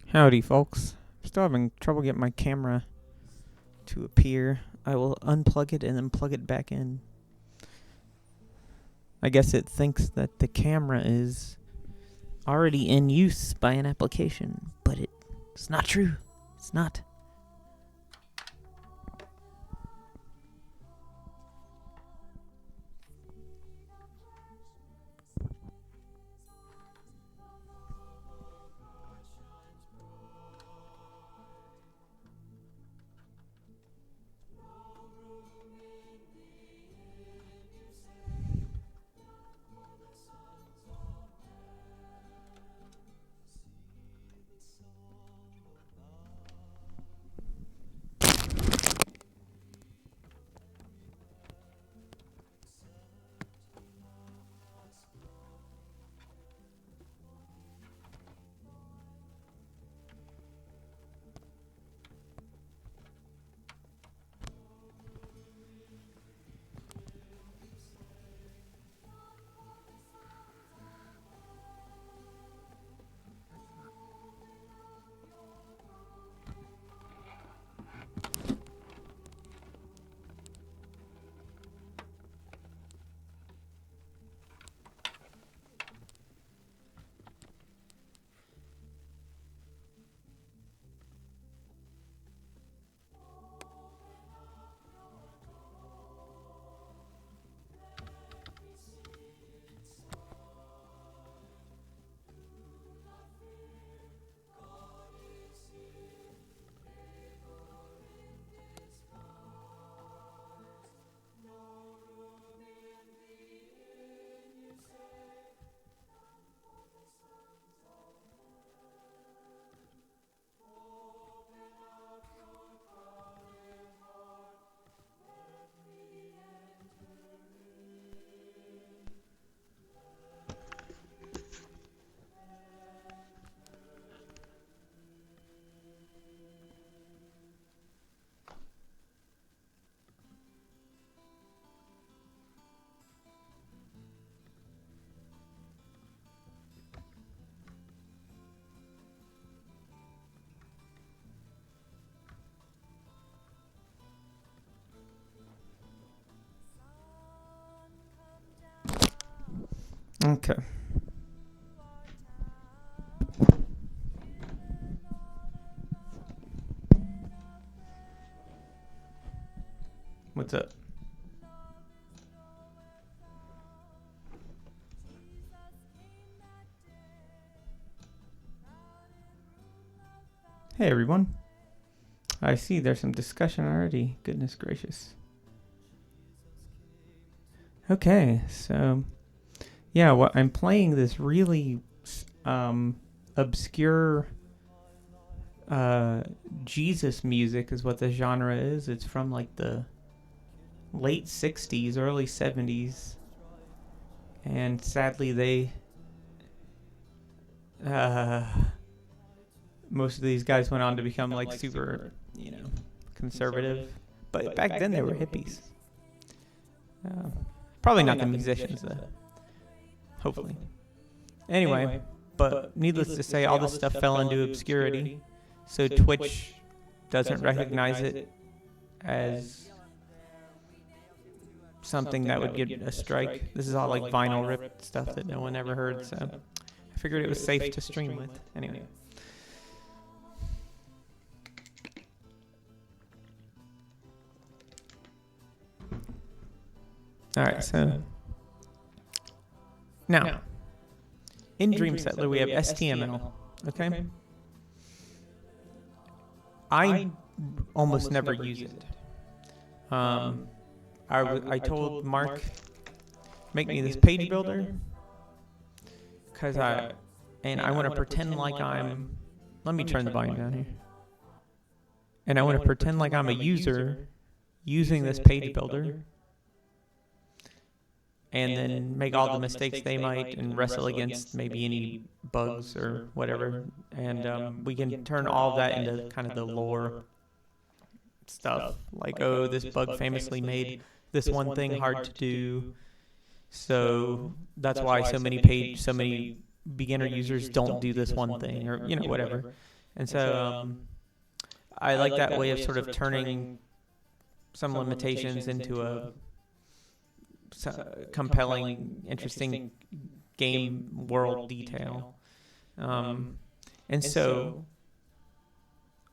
Howdy, folks. Still having trouble getting my camera to appear. I will unplug it and then plug it back in. I guess it thinks that the camera is already in use by an application, but it's not true. It's not. Okay. What's up? Hey, everyone. I see there's some discussion already. Goodness gracious. Okay, so yeah, I'm playing this really obscure Jesus music is what the genre is. It's from like the late 60s, early 70s. And sadly they most of these guys went on to become like super, conservative. But back then they were hippies. Probably not the musicians though. Hopefully. Anyway, but needless to say, all this stuff fell into obscurity. So Twitch doesn't recognize it as something that would get a strike. This is all like vinyl ripped stuff that no one ever heard, so I figured it was safe to stream with. Anyway. Alright, so now in Dreamsettler we have STML, okay? I almost never use it. I told Mark, make me this page builder, because I want to pretend like I'm, let me turn the volume down here. And I want to pretend like I'm a user using this page builder, and then make all the mistakes they might and wrestle against maybe any bugs or whatever. And we can turn all of that into kind of the lore stuff. Like, oh, this bug famously made this one thing hard to do, so that's why so many beginner users don't do this one thing, or whatever. And so I like that way of sort of turning some limitations into a compelling, interesting game world detail. And so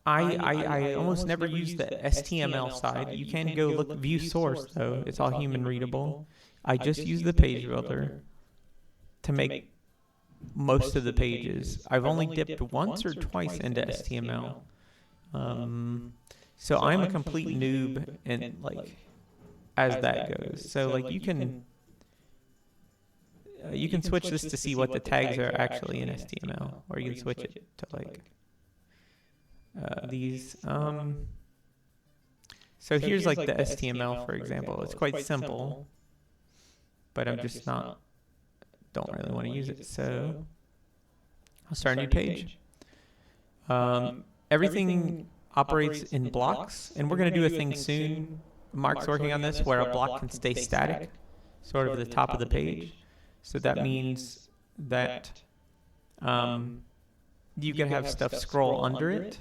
I almost never use the HTML side. You can go look view source though. It's all human readable. I just use the page builder to make most of the pages. I've only dipped once or twice into HTML. So I'm a complete noob in like as that goes. So like you can switch this to see what the tags are actually in HTML, or you can switch it to like these. So here's like the HTML, for example. It's quite simple, but I'm just don't really want to use it. So I'll start a new page. Everything operates in blocks, and we're going to do a thing soon. Mark's working on this where a block can stay static, sort of at the top of the page. So that means that you can have stuff scroll under it.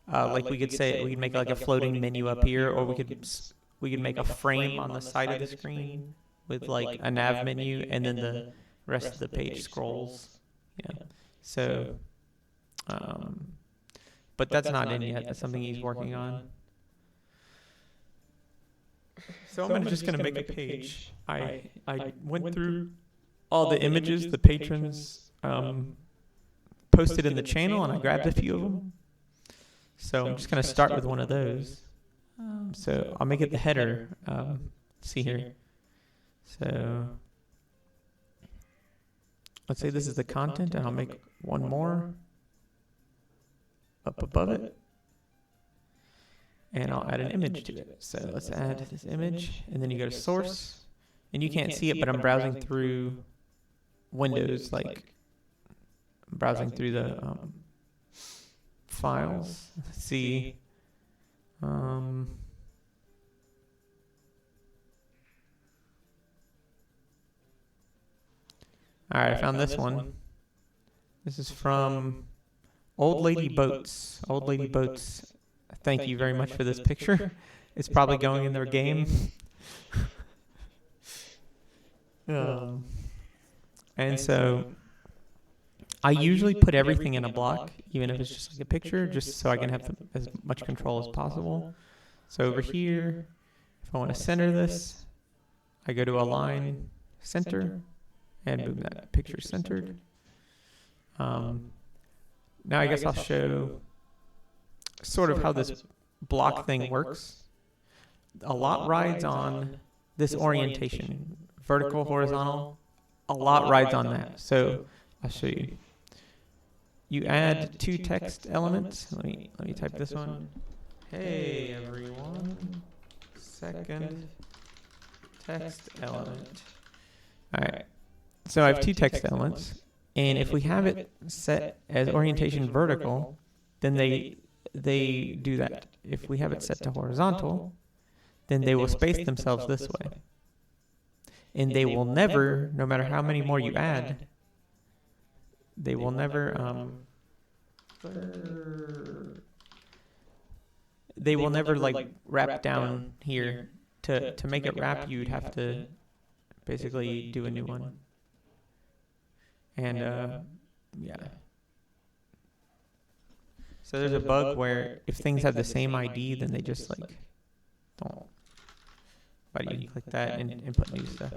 Like we could make like a floating menu up here, or we could make a frame on the side of the screen with like a nav menu, and then the rest of the page scrolls. Yeah. So, but that's not in yet. That's something he's working on. So I'm just going to make a page. I went through all the images the patrons posted in the channel, and I grabbed a few of them. So I'm just going to start with one of those. So I'll make it the header. See here. So let's say this is the content, and I'll make one more up above it. And I'll add an image to it. So let's add this image, and then you go to source, and you can't see it, but I'm browsing through Windows, like I'm browsing through the files. Let's see. All right, I found this one. This is from Old Lady Boats. Old Lady Boats. Thank you very much for this picture. It's probably going in their game. And so I usually put everything in a block, even if it's just like a picture, just so I can have as much control as possible. So over here, if I want to center this, I go to Align, Center, and boom, that picture's centered. Now I guess I'll show sort of how this block thing works. A lot rides on this orientation, vertical, horizontal. A lot rides on that. So I'll show you. You add two text elements. Let me type this one. Hey everyone. Second text element. All right. So I have two text elements, and if we have it set as orientation vertical, then they do that. If we have it set to horizontal, then they will space themselves this way. And they will never, no matter how many more you add, they will never like wrap down here. To make it wrap, you'd have to basically do a new one. And yeah. So there's a bug where if things have the same ID, then they just like don't. But you can click that and input new stuff.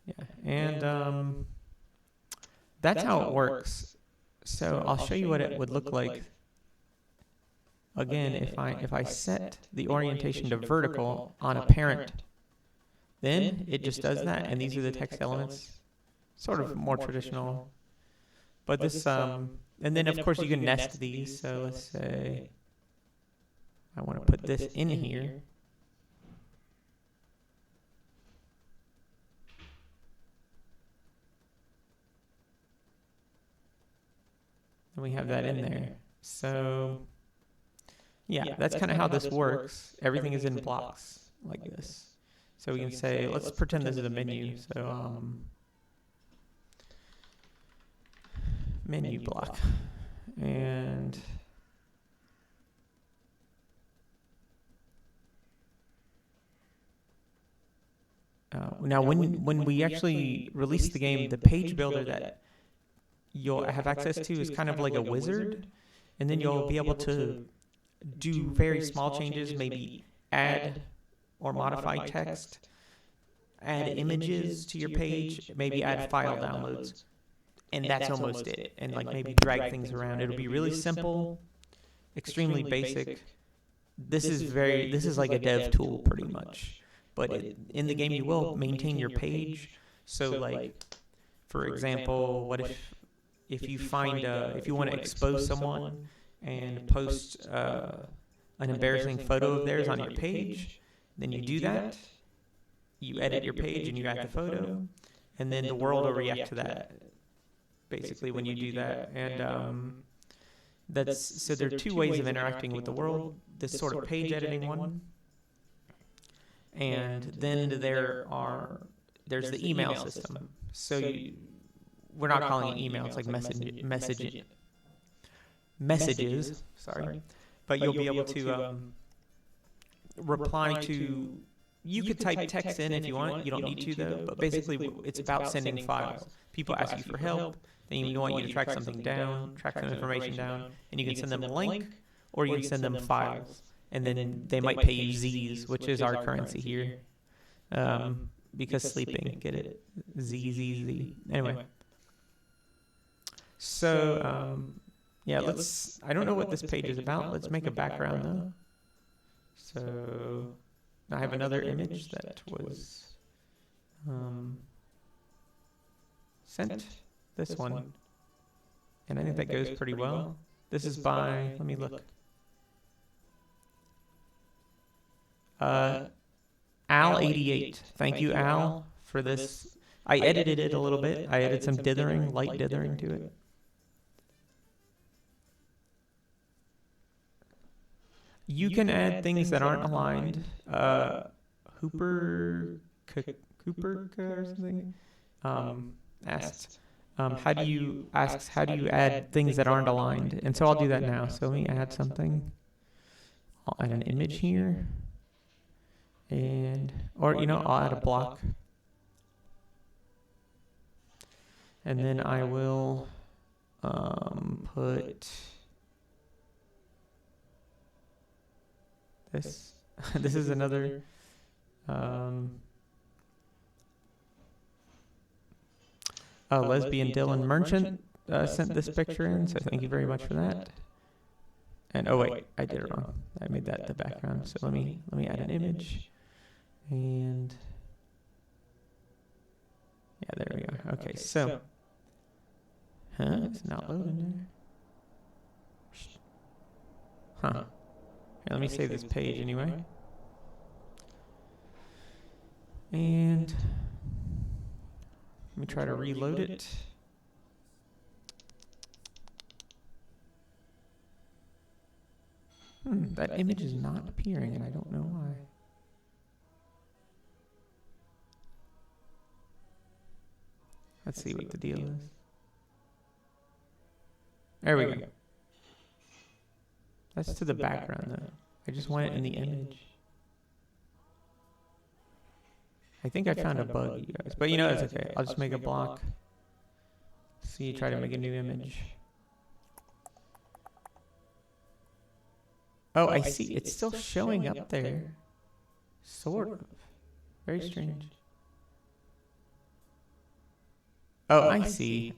Yeah, and that's how it works. So I'll show you what it would look like. Again, if I set the orientation to vertical on a parent, then it just does that, and these are the text elements. Sort of more traditional. But this, and then of course you can nest these. So let's say I want to put this in here. And we have that in there. So yeah, that's kind of how this works. Everything is in blocks like this. So we can say, let's pretend this is a menu. So menu block. And now when we actually release the game, the page builder that you'll have access to is kind of like a wizard, and then you'll be able to do very small changes, maybe add or modify text, add images to your page, maybe add file downloads, and that's almost it. And like maybe drag things around. It'll be really simple, extremely basic. This is like a dev tool pretty much. But in the game, you will maintain your page. So, like, for example, what if you find if you want to expose someone and post an embarrassing photo of theirs on your page, then you do that. You edit your page and you add the photo, and then the world will react to that. Basically, when you do that, and so there are two ways of interacting with the world. This sort of page editing one. And then there's the email system. So we're not calling it email, it's like messages, sorry. But you'll be able to reply to, you could type text in if you want, you don't need to though, but basically it's about sending files. People ask you for help, they want you to track something down, track some information down, and you can send them a link, or you can send them files. And then they might pay you Z's, which is our currency here. Because sleeping, get it? Z. Anyway. So, yeah, I don't know what this page is about. Let's make a background, though. So, I have another image that was sent. This one. And I think that goes pretty well. This is by, let me look. Al88. Thank you, Al, for this. I edited it a little bit. I added some dithering, light dithering to it. You can add things that aren't aligned. Cooper or something asked, how do you add things that aren't aligned? And so I'll do that now. So let me add something. I'll add an image here. Or I'll add a block. And then I will put this. This is another lesbian Dylan Merchant sent this picture in, so thank you very much for that. And oh wait, I did it wrong. I made that the background. So let me add an image. And yeah, there we go. Okay, so it's not loading there. Here, let me save this page anyway. And let me try to reload it. That image is not appearing, and I don't know why. Let's see what the deal is. There we go. That's to the background, though. I just want it in the image. I think I found a bug, you guys. But it's okay. I'll just make a block. See, try to make a new image. Oh, I see. It's still showing up there. Sort of. Very strange. Oh, I see.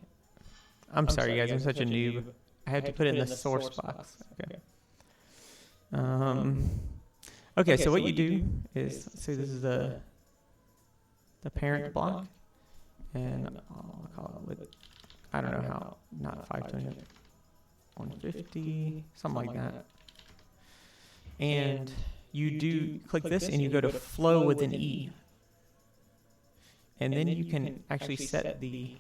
I'm sorry, guys. I'm such a noob. I had to put it in the source box. Okay. Okay, so what you do is, so this is the parent block, and I'll call it with, I don't know how, not 520, 150, something like that. And you do click this, and you go to flow with an E. And then you can actually set the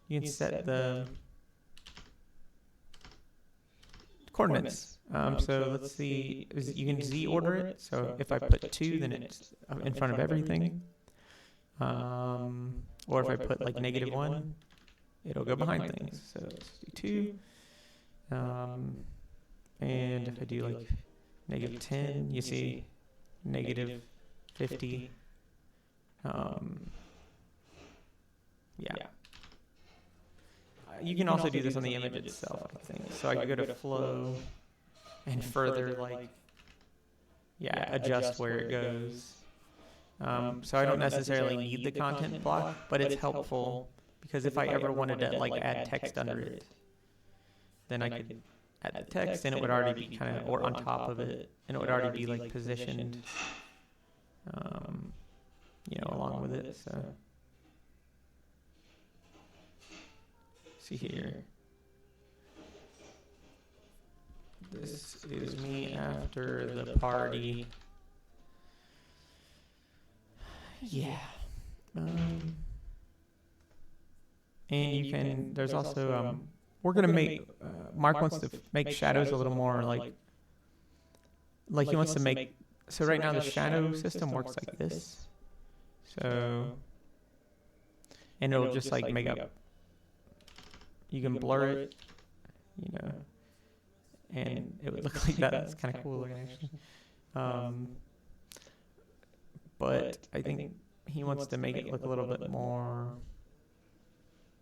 you can set the coordinates. So let's see, you can Z order it. So if I put 2, then it's in front of everything. Or if I put like -1, it'll go behind things. So let's do 2. And if I do like -10, you see -50. Yeah. You can also do this on the image itself, I think. So I could go to flow and further like, adjust where it goes. So I don't necessarily need the content block, but it's helpful because if I ever wanted to like add text under it, then I could add the text and it would already be kind of, or on top of it, and it would already be like positioned, along with it. So see here. This is me after the party. Yeah. And you can, there's also, we're going to make, Mark wants to make shadows a little more like he wants to make, so right now the shadow system works like this. So, and it'll just like make up, you can blur it, and it would look like that. That's kind of cool looking actually. But I think he wants to make it look a little bit more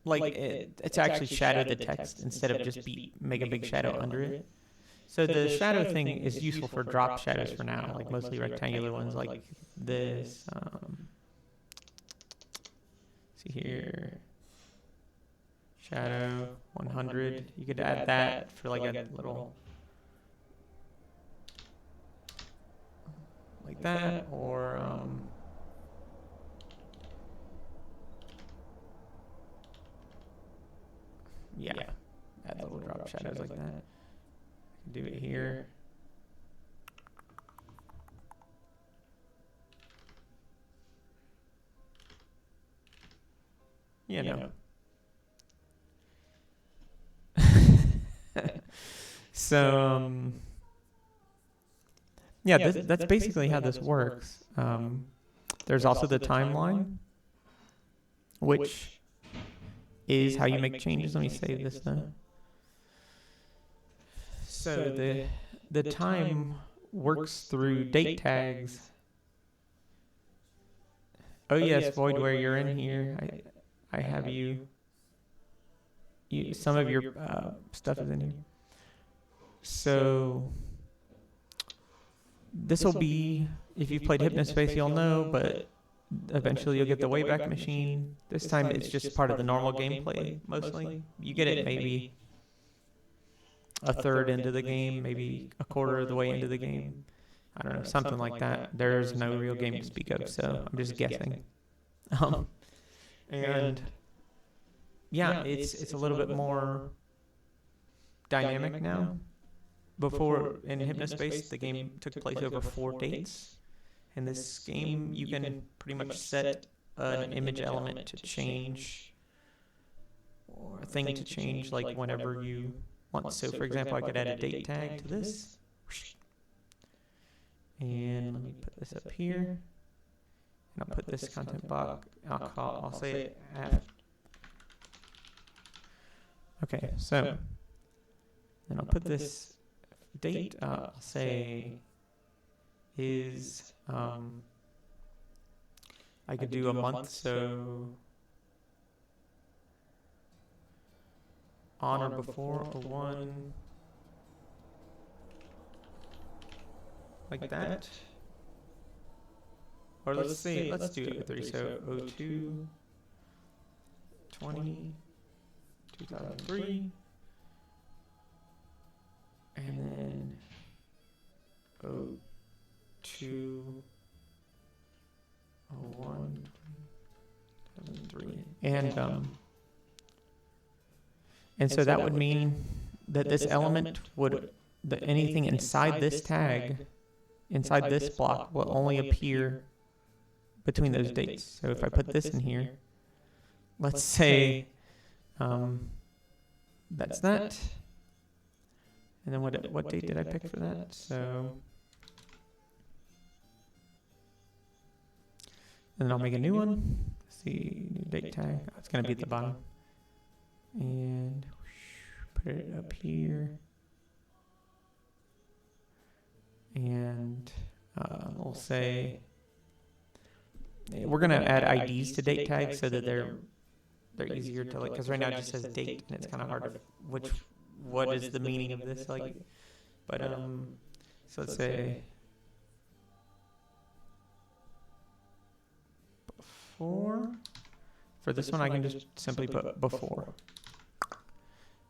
like it's actually shadow the text instead of just make a big shadow under it. So the shadow thing is useful for drop shadows for now, like mostly rectangular ones like this. See here, shadow 100. You could add that for like a little like that, or add little drop shadows like that. Do it here. No. So that's basically how this works. There's also the timeline, which is how you make changes. Let me save this though. So the time works through date tags. Oh yes, Void, where you're in here, I have you some of your stuff is in here. So this will be, if you've played Hypnospace, you'll know, but eventually you'll get the Wayback Machine. This time it's just part of the normal gameplay, mostly. You get it maybe a third into the game, maybe a quarter of the way into the game. I don't know, something like that. There's no real game to speak of, so I'm just guessing. And yeah, it's a little bit more dynamic now. Before, in Hypnospace, the game took place over 4 dates. In this game, you can pretty much set an image element to change, or a thing to change, like whenever you want. So, for example, I could add a date tag to this. And let me put this up here. And I'll put this content block, I'll say it after. Okay, so then I'll put this date, I'll say is, I could do a month, so on or before 01, like that. Or let's say, let's do it with 3, so 02, 20, 2003, and then 02, 01, 2003, and so that would mean that this element would, anything inside this tag, inside this block, will only appear between those dates. So if I put this in here, let's say that's that. And then what date did I pick for that? So And then I'll make a new one. Let's see, new date tag. Oh, it's going to be at the bottom. And put it up here. And we'll say we're going to add IDs to date tags so that they're easier to like, because right now it just says date and it's kind of hard to what is the meaning of this, like, but so let's say before. For this one I can just simply put before,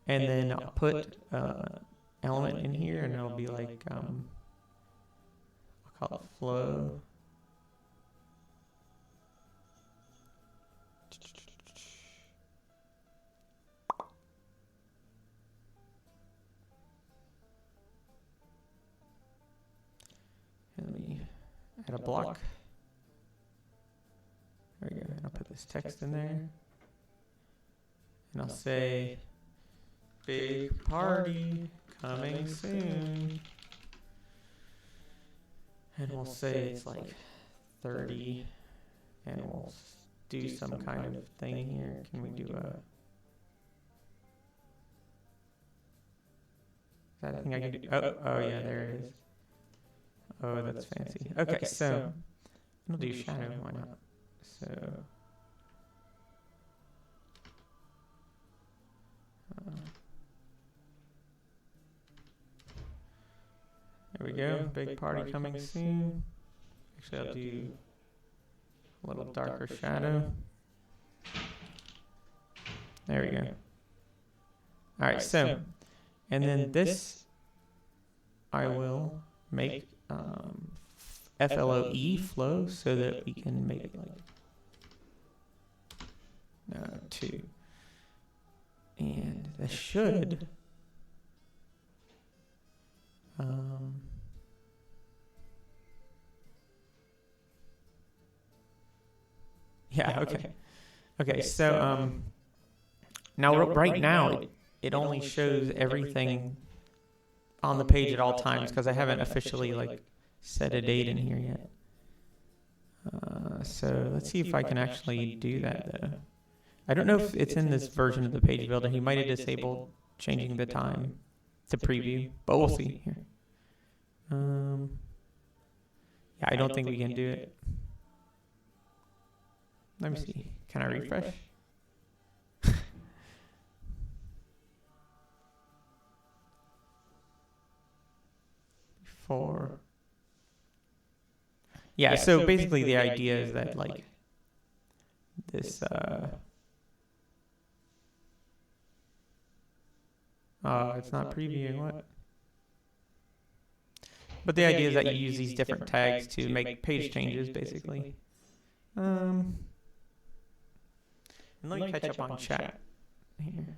and then I'll put element in here, and it'll be like I'll call it flow. And let me add a block. There we go. And I'll put this text in there. And I'll say, big party coming soon. And we'll say it's like 30. And we'll do some kind of thing here. Can we do a... Is that a thing I can do? Oh yeah, there it is. Oh, that's fancy. Okay, so we'll do shadow. Why not? So there we go. Big party coming soon. Actually, I'll do a little darker shadow. There we go. All right, so and then this I will make FLOE flow so that we can make it like 2. And this should yeah, okay, so now right now it only shows everything on the page at all times because I haven't officially like set a date in here yet. So let's see if I can actually do that though. I don't know if it's in this version of the page builder. He might have disabled changing the time to preview, but we'll see here. Yeah, I don't think we can do it. Let me see. Can I refresh? Before. Yeah, so basically the idea is that like this it's not previewing what? But the idea is that you use these different tags to make page changes basically. And let me catch up on chat here.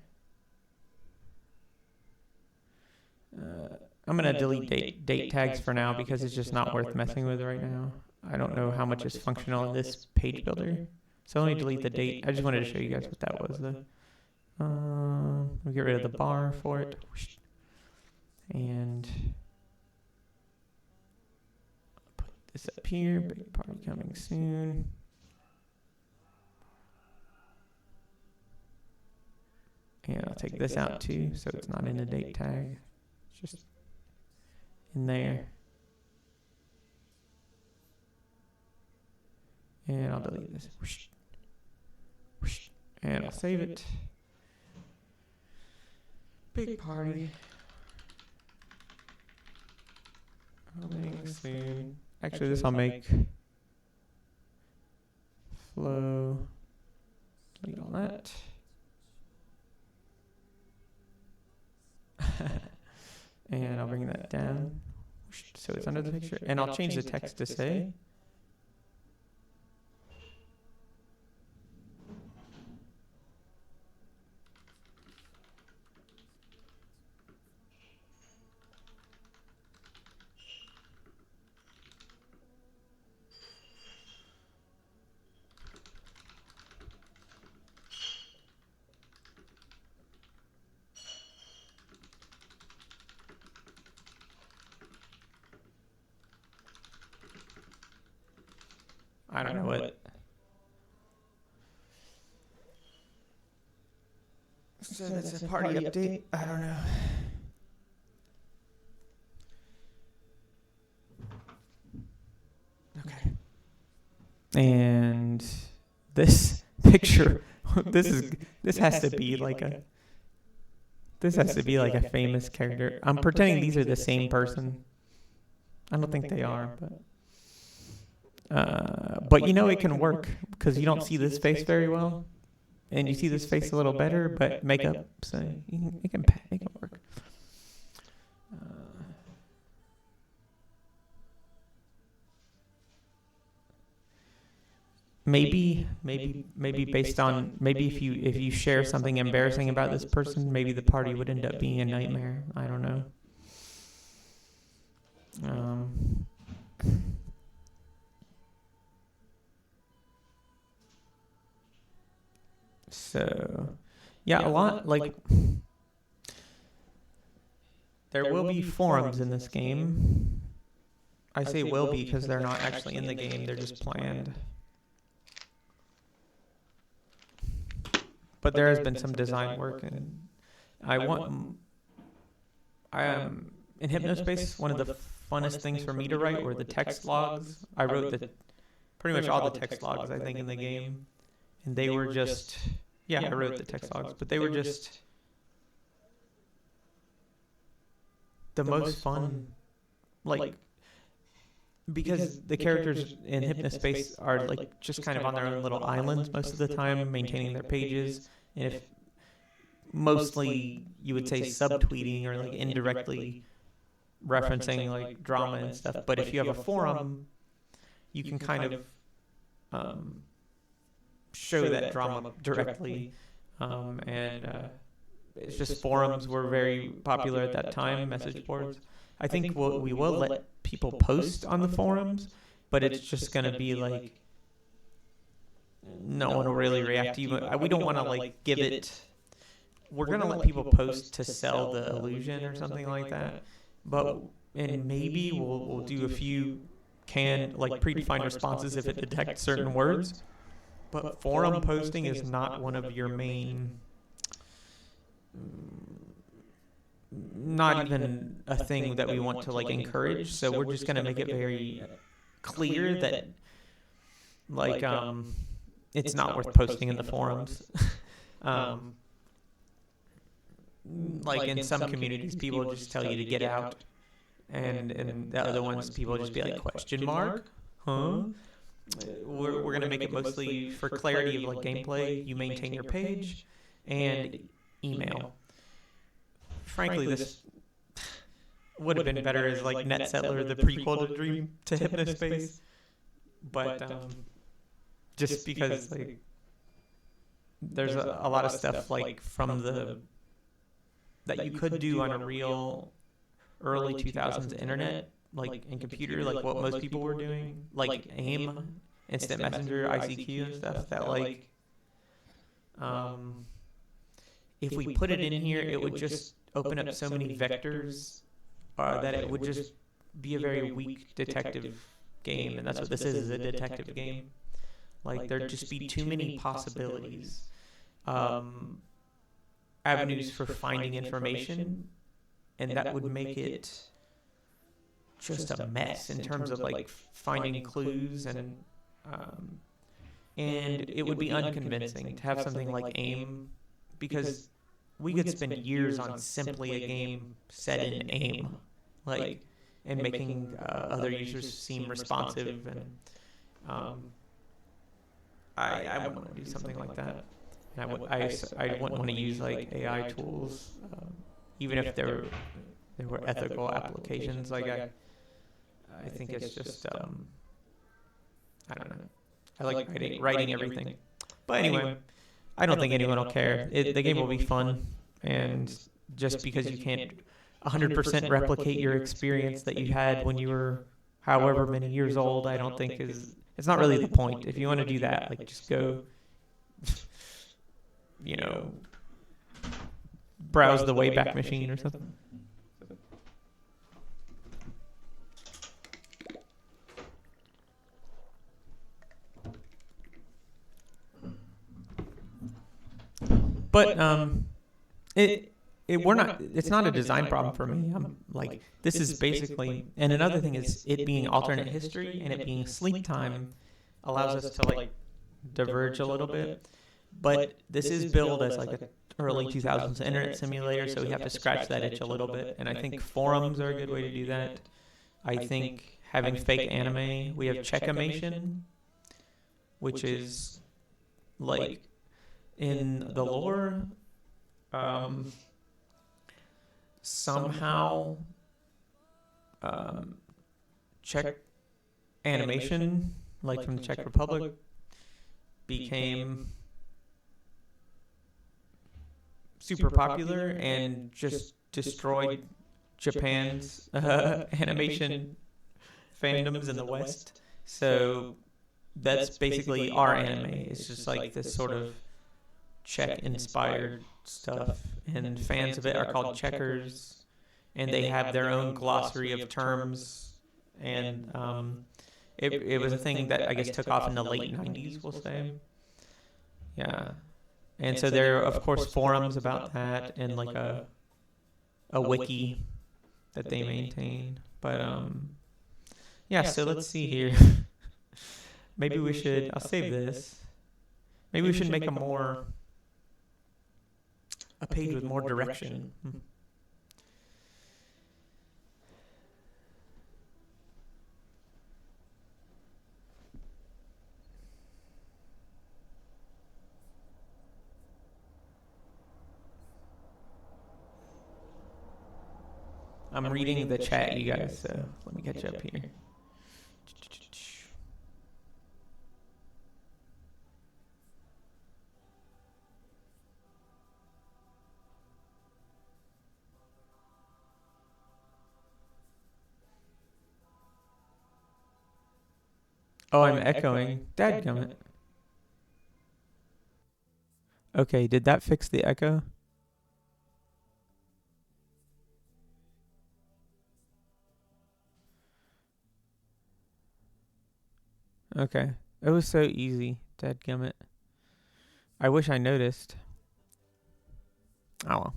I'm going to delete date tags for now because it's just not worth messing with right now. I don't know how much is functional in this page builder. So let me delete the date. I just wanted to show you guys what that was though. We'll get rid of the bar for it. And put this up here. Big party coming soon. And I'll take this out too, so it's not in the date tag. It's just in there. And I'll delete this. And I'll save it. Big party. Coming soon. Actually, this I'll make flow. Delete all that. And I'll bring that down so it's under the picture. And I'll change the text to say I don't know what So that's a party update. I don't know. Okay. And this picture, this has to be like a famous character. I'm pretending these are the same person. I don't think they are, but you know it can work because you don't see this face very well, and you see this face a little better, but makeup, so it can work. Maybe based on if you share something embarrassing about this person, maybe the party would end up being a nightmare. I don't know. So, yeah, a lot like there will be forums in this game. I say will be because they're not actually in the game; they're just planned. But there has been some design work, and in Hypnospace, one of the funnest things for me to write were the text logs. I wrote pretty much all the text logs, I think, in the game. And they were just, I wrote the text logs, but they were just the most fun, like, because the characters in Hypnospace are like just kind of on their own little islands most of the time, maintaining their pages, and if mostly you would say subtweeting or like indirectly referencing like drama and stuff. But if you have a forum, you can kind of show that drama directly, and it's just forums were very popular at that time, message boards. I think we will let people post on the forums, but it's just going to be like no one will really react to you. We don't want to like give it. We're going to let people post to sell the illusion or something like that. And maybe we'll do a few predefined responses if it detects certain words. But forum posting is not one of your main. Not even a thing that we want to like encourage. So we're just going to make it very clear that it's not worth posting in the forums. Like in some communities, people just tell you to get out, and in the other ones, people just be like, question mark, huh? We're gonna make it mostly for clarity of like gameplay. You maintain your page and email. Frankly, this would have been better as like Netsettler, the prequel to Hypnospace, but just because like there's a lot of stuff like from that you could do on a real early 2000s internet, like in computer, like what most people were doing, like AIM, Instant Messenger, ICQ and stuff, that like if we put it in here, it would just open up so many vectors that it would just be a very weak detective game, and that's what this is a detective game. Like there'd just be too many possibilities. Avenues for finding information, and that would make it just a mess in terms of like finding clues, and it would be unconvincing to have something like AIM, because we could spend years on simply a game set in AIM, like, and making other users seem responsive, and I wouldn't want to do something like that. And I wouldn't want to use like AI tools, even if there were ethical applications. Like I think it's just I don't know. I like writing everything, but anyway, I don't think anyone will care. The game will be fun, and just because you can't 100% replicate your experience that you had when you were however many years old, I don't think it's not really the point. If you want to do that, like just go. Browse the Wayback Machine or something. But it we're not. It's not a design problem for me. I'm like, this is basically, and another thing is it being alternate history and it being sleep time allows us to like diverge a little bit. But this is billed as like a early 2000s internet simulator, so we have to scratch that itch a little bit. And I think forums are a good way to do that. I think having fake anime, we have Checkimation, which is like in the lore, somehow Czech animation, like from the Czech Republic, became super popular and just destroyed Japan's animation fandoms in the West. So that's basically our anime. It's just like this sort of Czech-inspired stuff, and fans of it are called Checkers, and they have their own glossary of terms. And it was a thing that I guess took off in the late 90s, we'll say. Yeah. And so there are, of course, forums about that and like a wiki that they maintain. But yeah, so let's see here. Maybe we should, I'll save this. Maybe we should make a page with more direction. I'm reading the chat, you guys, so let me catch up here. Oh, I'm echoing. Dadgummit. Okay, did that fix the echo? Okay. It was so easy. Dadgummit. I wish I noticed. Oh well.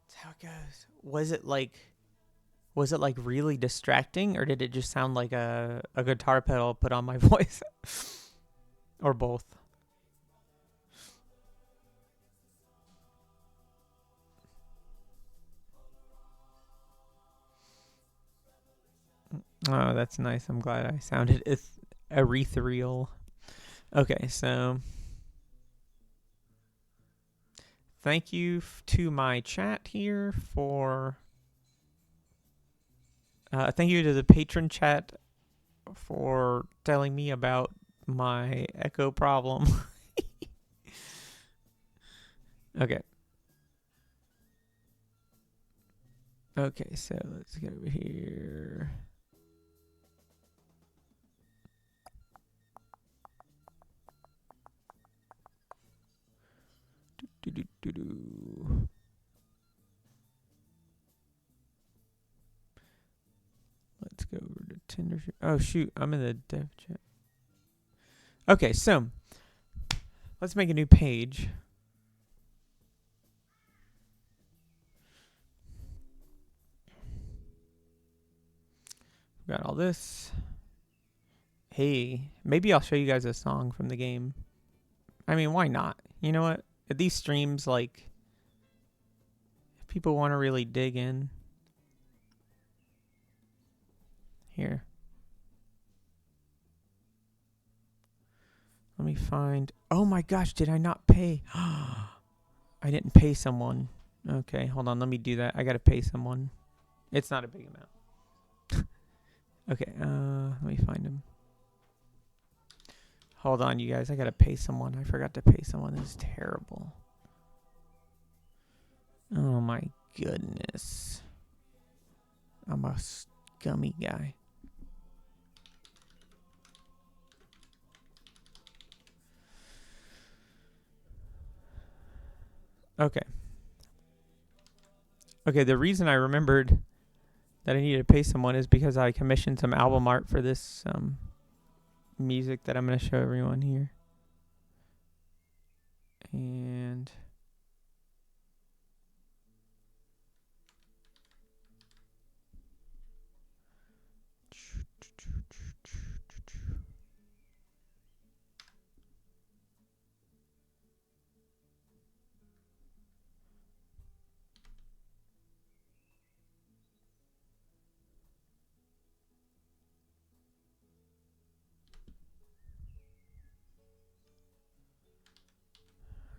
That's how it goes. Was it like really distracting, or did it just sound like a guitar pedal put on my voice? Or both? Oh, that's nice. I'm glad I sounded ethereal. Okay, so thank you to my chat here for... thank you to the patron chat for telling me about my echo problem. Okay. Okay, so let's get over here. Let's go over to Tinder. Oh, shoot. I'm in the dev chat. Okay, so let's make a new page. Got all this. Hey, maybe I'll show you guys a song from the game. I mean, why not? You know what? At these streams, like, if people want to really dig in. Here. Let me find... Oh my gosh, did I not pay? I didn't pay someone. Okay, hold on. Let me do that. I got to pay someone. It's not a big amount. Okay, let me find him. Hold on, you guys. I got to pay someone. I forgot to pay someone. This is terrible. Oh my goodness. I'm a scummy guy. Okay. Okay, the reason I remembered that I needed to pay someone is because I commissioned some album art for this music that I'm going to show everyone here. And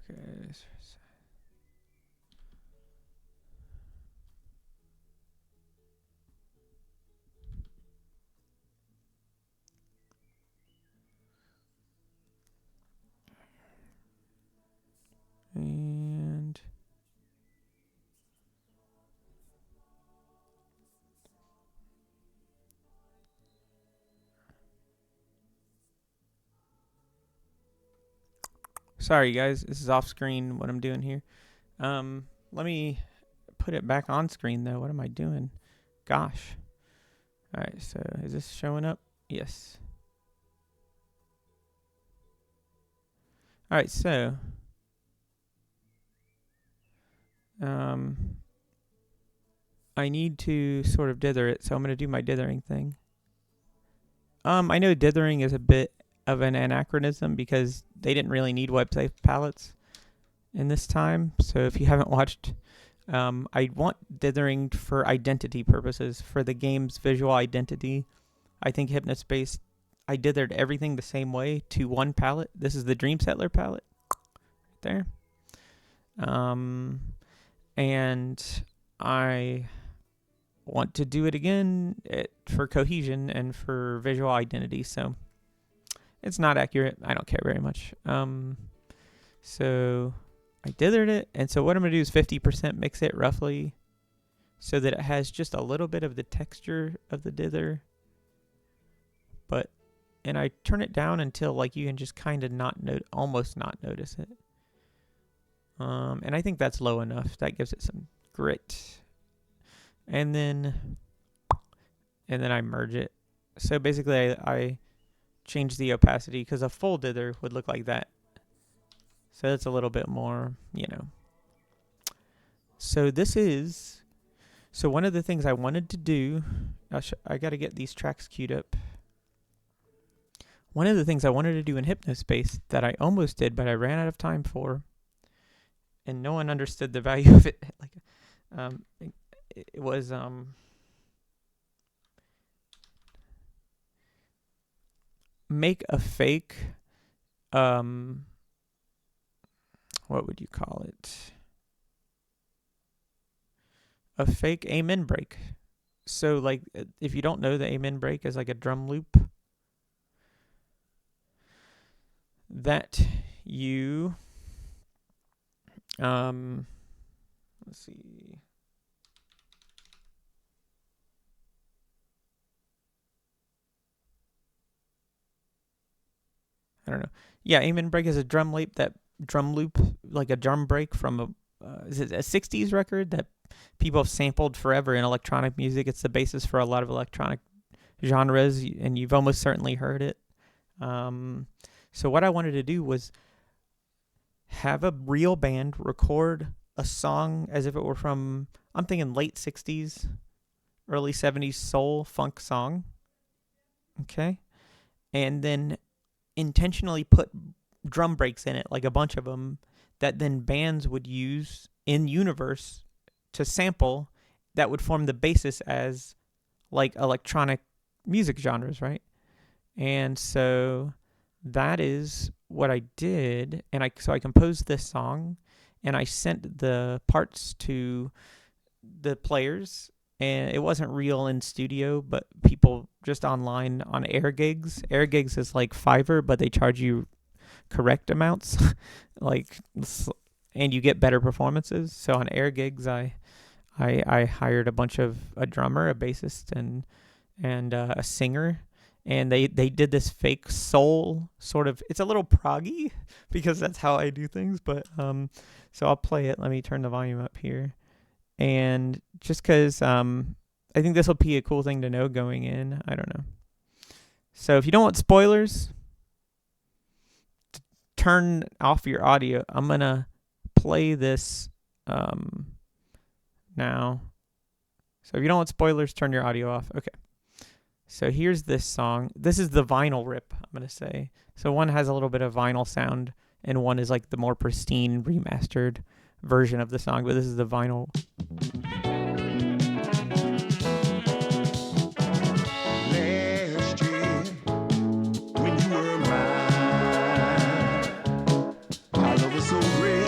Okay. And sorry guys, this is off screen what I'm doing here. Let me put it back on screen though. What am I doing? Gosh. All right, so is this showing up? Yes. All right, so I need to sort of dither it, so I'm going to do my dithering thing. I know dithering is a bit of an anachronism because they didn't really need website palettes in this time. So if you haven't watched, I want dithering for identity purposes, for the game's visual identity. I think Hypnospace, I dithered everything the same way to one palette. This is the Dreamsettler palette right there. And I want to do it again for cohesion and for visual identity. So it's not accurate. I don't care very much. So I dithered it. And so what I'm going to do is 50% mix it roughly so that it has just a little bit of the texture of the dither. And I turn it down until like you can just kind of almost not notice it. And I think that's low enough. That gives it some grit. And then I merge it. So basically I change the opacity because a full dither would look like that. So it's a little bit more, So so one of the things I wanted to do, I got to get these tracks queued up. One of the things I wanted to do in Hypnospace that I almost did, but I ran out of time for, and no one understood the value of it. It was make a fake, what would you call it? A fake amen break. So like, if you don't know, the amen break is like a drum loop that you, let's see. I don't know. Yeah, amen break is a drum loop, like a drum break from is it a 60s record that people have sampled forever in electronic music. It's the basis for a lot of electronic genres, and you've almost certainly heard it. So what I wanted to do was have a real band record a song as if it were from, I'm thinking late 60s, early 70s soul funk song. Okay. And then intentionally put drum breaks in it, like a bunch of them, that then bands would use in universe to sample, that would form the basis as like electronic music genres, right? And so that is what I did, and I composed this song, and I sent the parts to the players, and it wasn't real in studio, but people just online on air gigs. Air gigs is like Fiverr, but they charge you correct amounts, and you get better performances. So on air gigs, I hired a drummer, a bassist, and a singer. And they did this fake soul sort of, it's a little proggy because that's how I do things. But so I'll play it. Let me turn the volume up here. And just because I think this will be a cool thing to know going in. I don't know. So if you don't want spoilers, turn off your audio. I'm going to play this now. So if you don't want spoilers, turn your audio off. Okay. So here's this song. This is the vinyl rip, I'm going to say. So one has a little bit of vinyl sound, and one is like the more pristine, remastered version of the song. But this is the vinyl. Last year, when you were mine, our love was so real.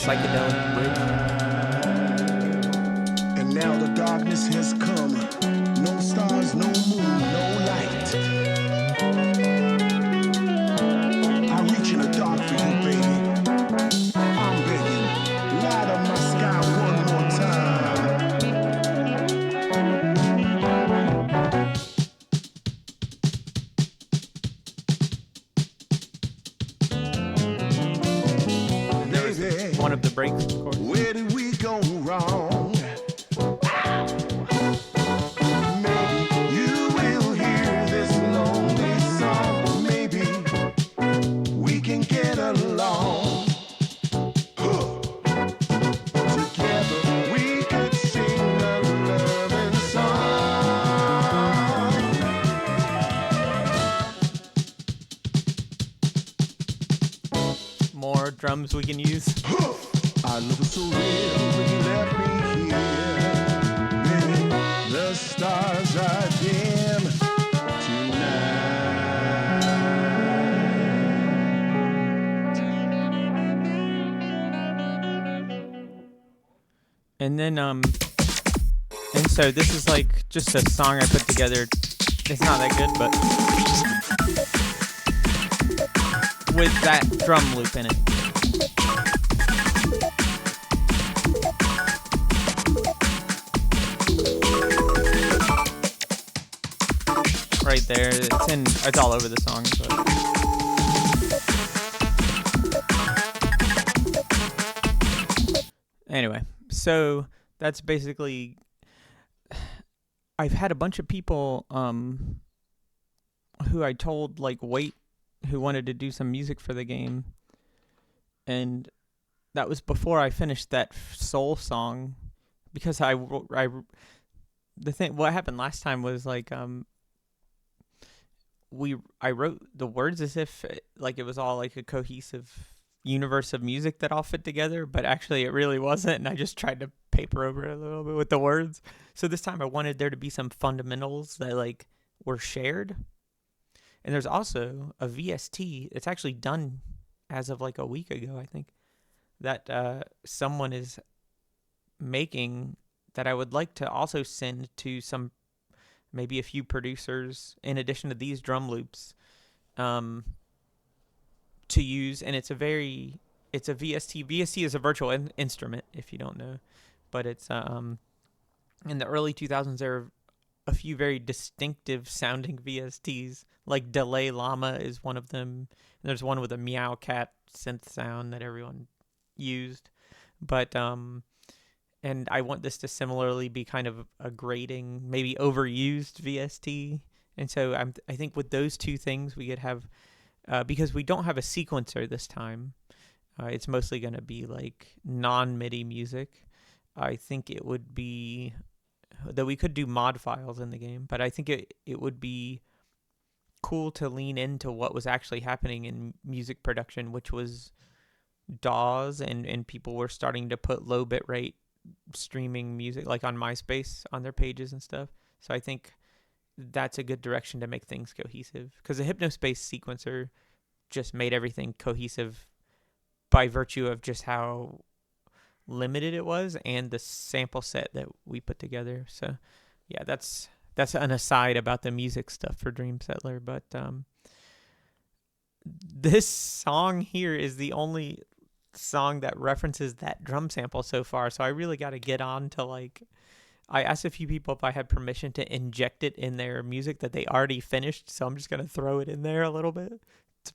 psychedelic bridge. And now the darkness has come. No stars, no moon, no light. I reach in the dark for you, baby. I'm begging, light up my sky one more time. Baby, One of the breaks, of course. where did we go wrong? Maybe you will hear this lonely song. Maybe we can get along. Together we could sing a loving song. More drums we can use. Our love was so real when you left me here. Baby, the stars are dim tonight. And then, and so this is like just a song I put together. It's not that good, but with that drum loop in it. Right there, it's all over the song. But anyway, so that's basically. I've had a bunch of people who I told who wanted to do some music for the game, and that was before I finished that soul song, because what happened last time was I wrote the words as if it was all like a cohesive universe of music that all fit together, but actually it really wasn't, and I just tried to paper over it a little bit with the words. So this time I wanted there to be some fundamentals that were shared. And there's also a VST. It's actually done as of a week ago, I think, that someone is making that I would like to also send to maybe a few producers in addition to these drum loops to use. And it's a VST. VST is a virtual instrument, if you don't know, but it's in the early 2000s there were a few very distinctive sounding VSTs, like Delay Llama is one of them. And there's one with a meow cat synth sound that everyone used, but and I want this to similarly be kind of a grating, maybe overused VST. And so I think with those two things we could have, because we don't have a sequencer this time, it's mostly going to be non-MIDI music. I think it would be that we could do mod files in the game, but I think it would be cool to lean into what was actually happening in music production, which was DAWs, and people were starting to put low bitrate streaming music on MySpace on their pages and stuff. So I think that's a good direction to make things cohesive, because the Hypnospace sequencer just made everything cohesive by virtue of just how limited it was and the sample set that we put together. So yeah, that's an aside about the music stuff for Dreamsettler, but this song here is the only song that references that drum sample so far, so I really got to get on to I asked a few people if I had permission to inject it in their music that they already finished, so I'm just going to throw it in there a little bit to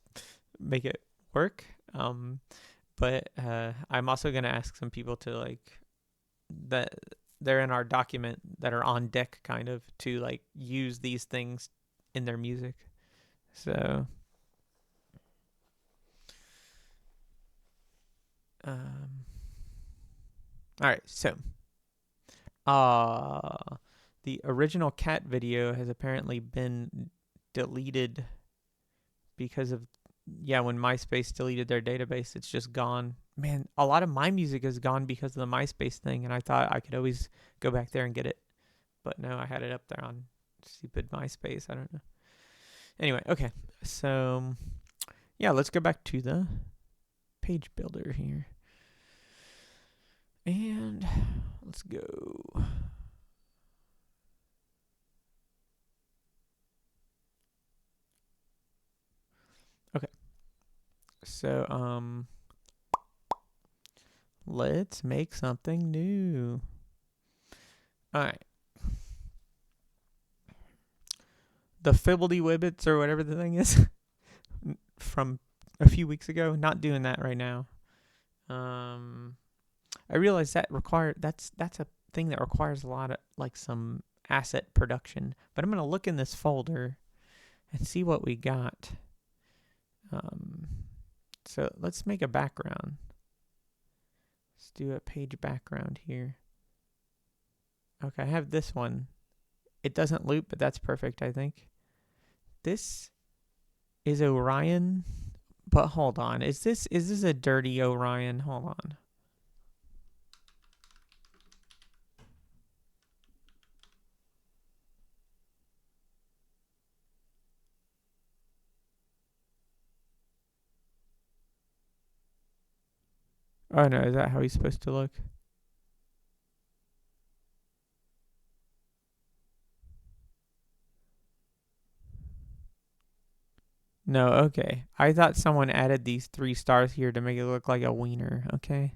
make it work. But I'm also going to ask some people to that they're in our document that are on deck kind of to use these things in their music. So all right, so the original cat video has apparently been deleted because of when MySpace deleted their database. It's just gone. Man, a lot of my music is gone because of the MySpace thing, and I thought I could always go back there and get it, but no, I had it up there on stupid MySpace. I don't know. Anyway, okay, so yeah, let's go back to the page builder here. And let's go. Okay. So, let's make something new. All right. The Fibbledy Wibbits or whatever the thing is from a few weeks ago. Not doing that right now. I realize that's a thing that requires a lot of like some asset production. But I'm gonna look in this folder and see what we got. So let's make a background. Let's do a page background here. Okay, I have this one. It doesn't loop, but that's perfect, I think. This is Orion, but hold on. Is this a dirty Orion? Hold on. Oh no, is that how he's supposed to look? No, okay. I thought someone added these 3 stars here to make it look like a wiener, okay?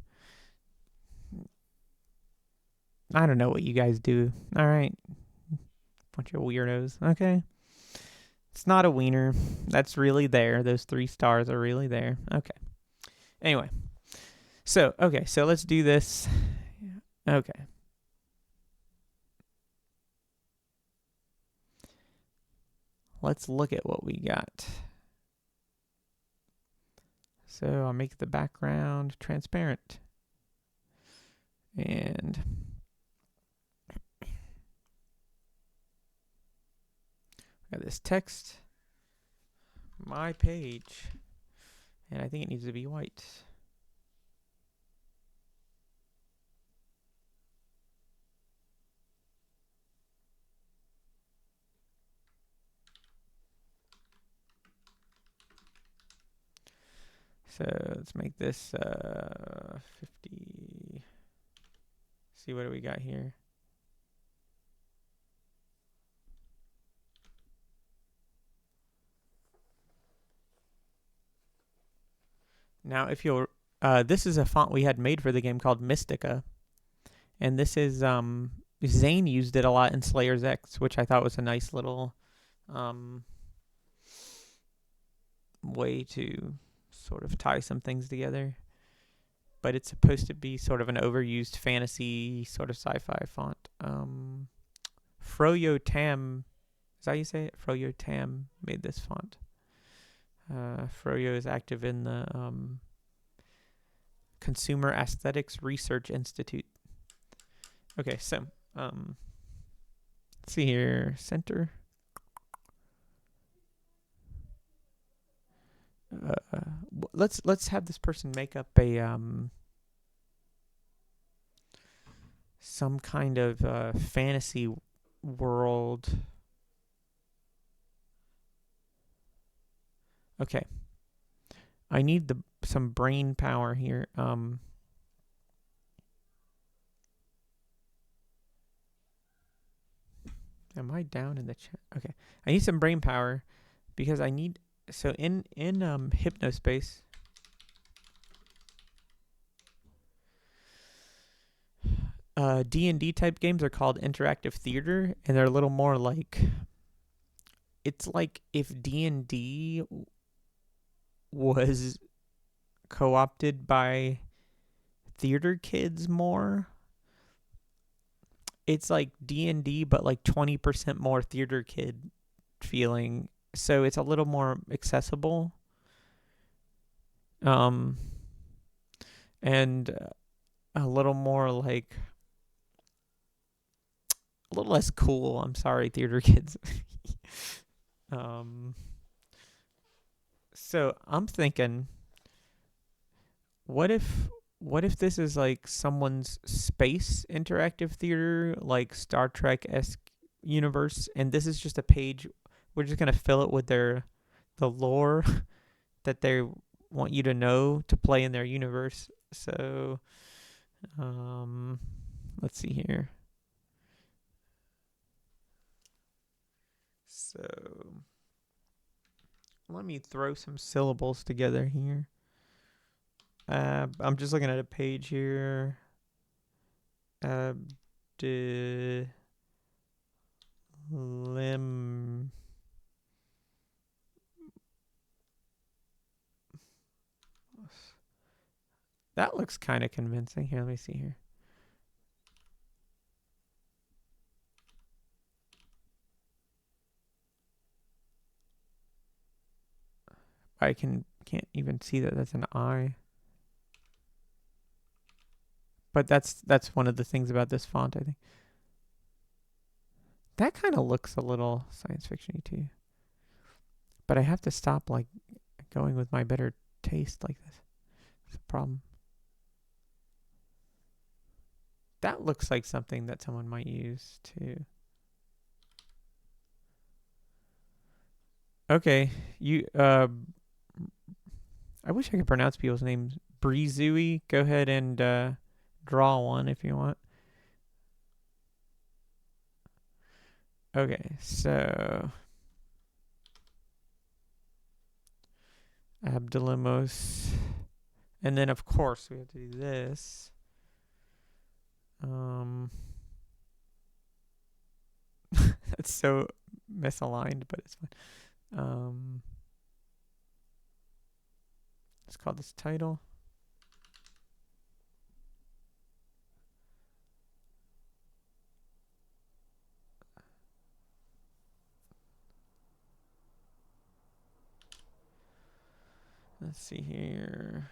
I don't know what you guys do. Alright. Bunch of weirdos. Okay. It's not a wiener. That's really there. Those 3 stars are really there. Okay. Anyway. So let's do this. Okay. Let's look at what we got. So I'll make the background transparent. And got this text. My page. And I think it needs to be white. So let's make this 50. See, what do we got here? Now, if you'll, this is a font we had made for the game called Mystica, and this is Zane used it a lot in Slayer's X, which I thought was a nice little way to sort of tie some things together. But it's supposed to be sort of an overused fantasy sort of sci-fi font. Froyo Tam, is that how you say it? Froyo Tam made this font. Froyo is active in the Consumer Aesthetics Research Institute. Okay, so let's see here, center. Let's have this person make up a some kind of fantasy world. Okay, I need some brain power here. Am I down in the chat? Okay, I need some brain power because I need. So in Hypnospace, D&D type games are called interactive theater, and they're a little more like, it's like if D&D was co-opted by theater kids more. It's like D&D, but like 20% more theater kid feeling. So it's a little more accessible. And a little more like, a little less cool. I'm sorry, theater kids. So I'm thinking, what if this is like someone's space interactive theater, like Star Trek-esque universe, and this is just a page. We're just gonna fill it with the lore that they want you to know to play in their universe. So Let's see here. So let me throw some syllables together here. I'm just looking at a page here. Lim. That looks kind of convincing. Here, let me see here. I can't even see that that's an I. But that's one of the things about this font, I think. That kind of looks a little science fiction-y too. But I have to stop like going with my better taste like this. It's a problem. That looks like something that someone might use too. Okay, you I wish I could pronounce people's names. Breezui, go ahead and draw one if you want. Okay, so Abdulamos. And then of course we have to do this. That's so misaligned, but it's fine. Let's call this title. Let's see here.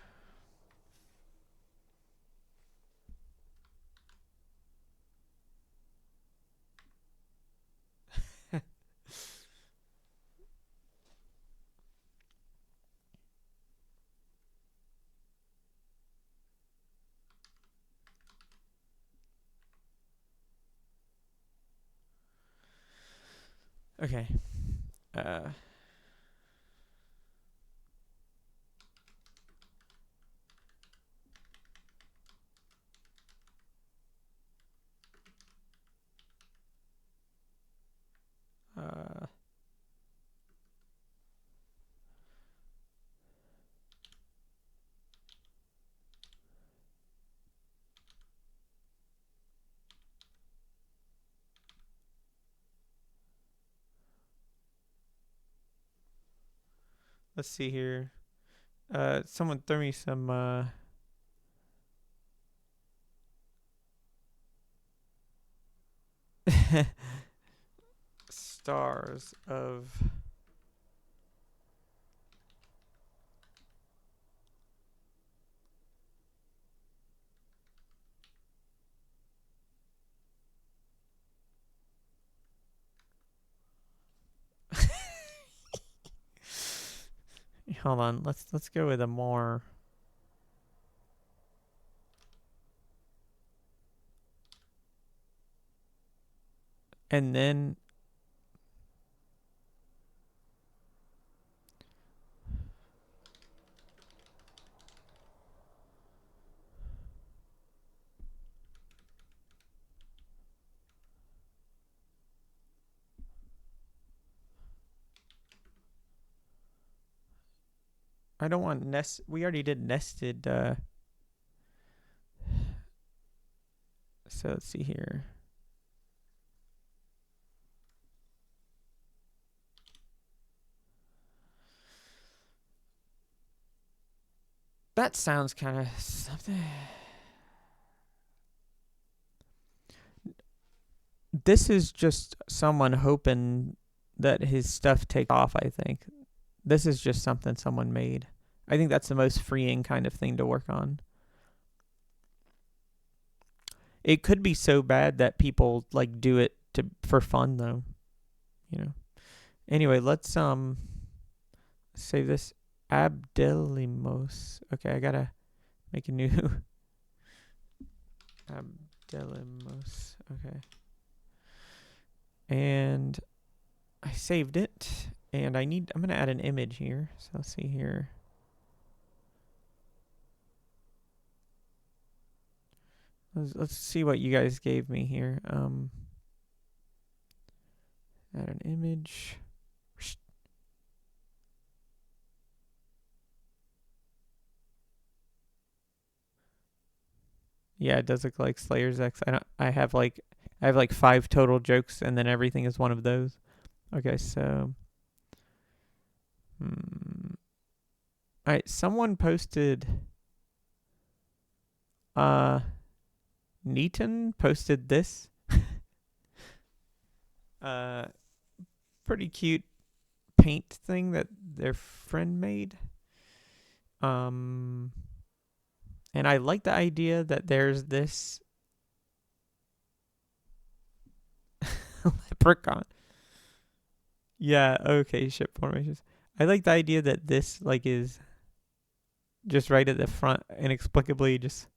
Okay. Let's see here. Someone throw me some stars of hold on, let's go with a more and then I don't want nest. We already did nested. So let's see here. That sounds kind of something. This is just someone hoping that his stuff takes off, I think. This is just something someone made. I think that's the most freeing kind of thing to work on. It could be so bad that people like do it for fun though. You know. Anyway, let's save this. Abdelimos. Okay, I gotta make a new Abdelimos. Okay. And I saved it. And I'm gonna add an image here. So let's see here. Let's see what you guys gave me here. Add an image. Yeah, it does look like Slayer's X. I have like 5 total jokes, and then everything is one of those. Okay, so all right, someone posted Neaton posted this. Pretty cute paint thing that their friend made. And I like the idea that there's this leprechaun. Yeah, okay, ship formations. I like the idea that this like is just right at the front, inexplicably just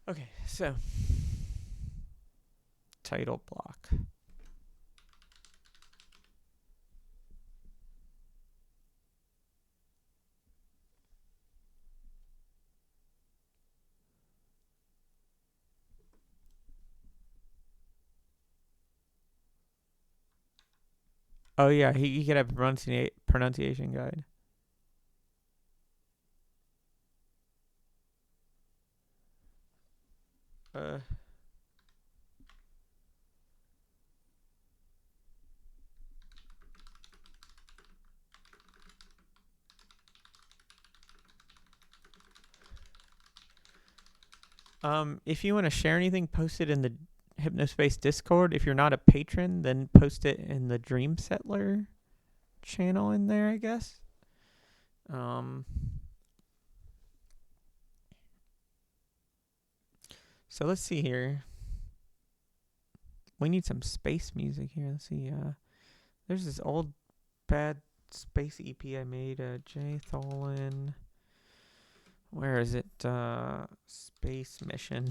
okay, so title block. Oh yeah, he could have a pronunciation guide. If you want to share anything, post it in the Hypnospace Discord. If you're not a patron, then post it in the Dreamsettler channel in there, I guess. So let's see here. We need some space music here. Let's see. There's this old bad space EP I made. J Tholen. Where is it? Space Mission.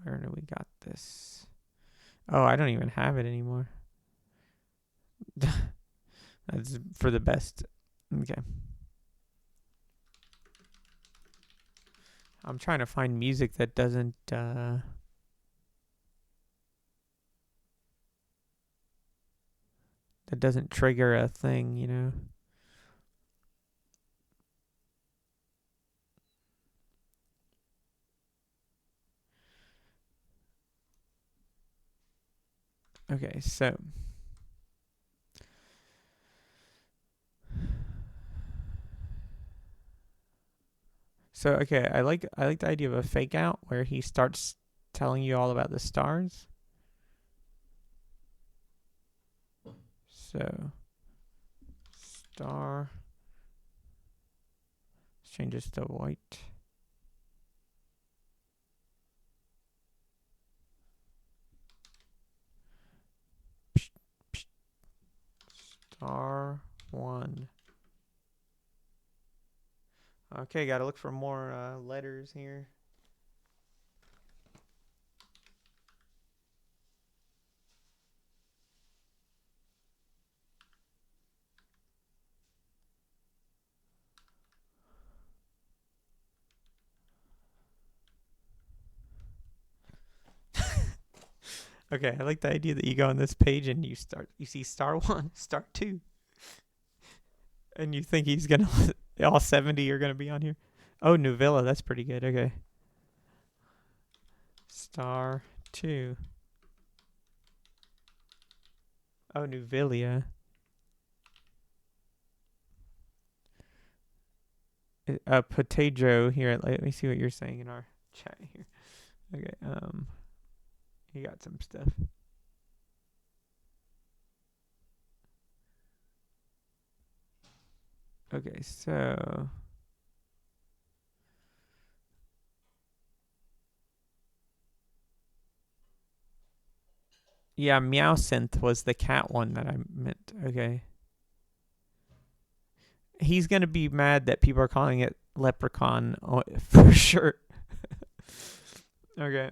Where do we got this? Oh, I don't even have it anymore. That's for the best. Okay. I'm trying to find music that doesn't that doesn't trigger a thing, you know. Okay, so okay, I like the idea of a fake out where he starts telling you all about the stars. So star, let's change this to white. Star 1. Okay, gotta look for more letters here. Okay, I like the idea that you go on this page and you see star 1, star 2. And you think he's gonna all 70 are gonna be on here. Oh, Nuvilla, that's pretty good. Okay. Star 2. Oh, Nuvillia. Potato here. Let me see what you're saying in our chat here. Okay. You got some stuff. Okay, so yeah, Meowsynth was the cat one that I meant. Okay. He's gonna be mad that people are calling it Leprechaun for sure. Okay.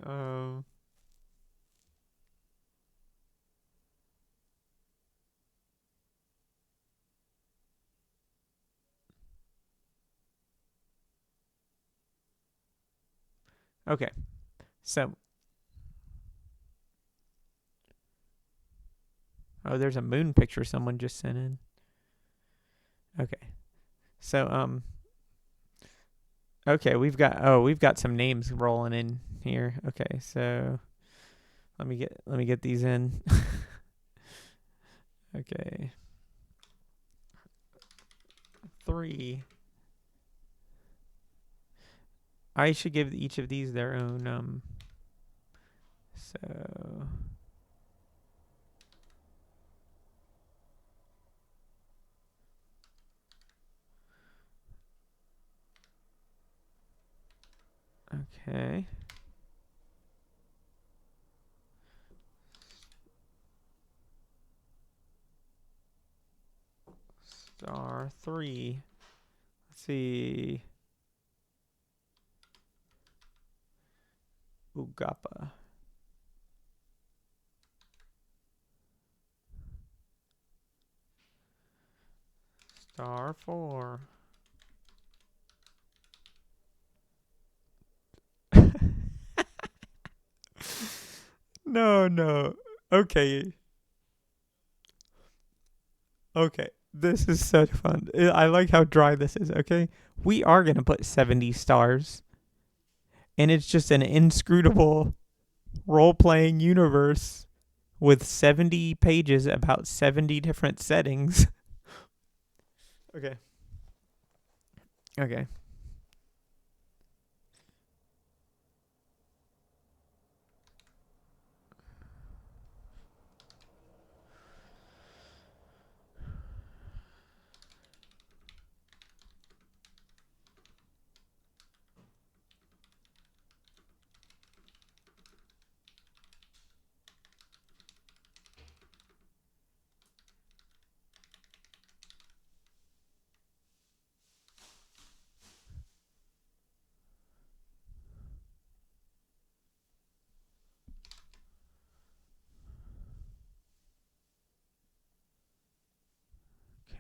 Okay. So, oh, there's a moon picture someone just sent in. Okay. So, okay, we've got some names rolling in here. Okay, so let me get these in. Okay. 3. I should give each of these their own so okay. Star 3. Let's see. Ugapa. Star 4. No, no. Okay. Okay. This is such fun. I like how dry this is, okay? We are going to put 70 stars. And it's just an inscrutable role playing universe with 70 pages about 70 different settings. Okay. Okay.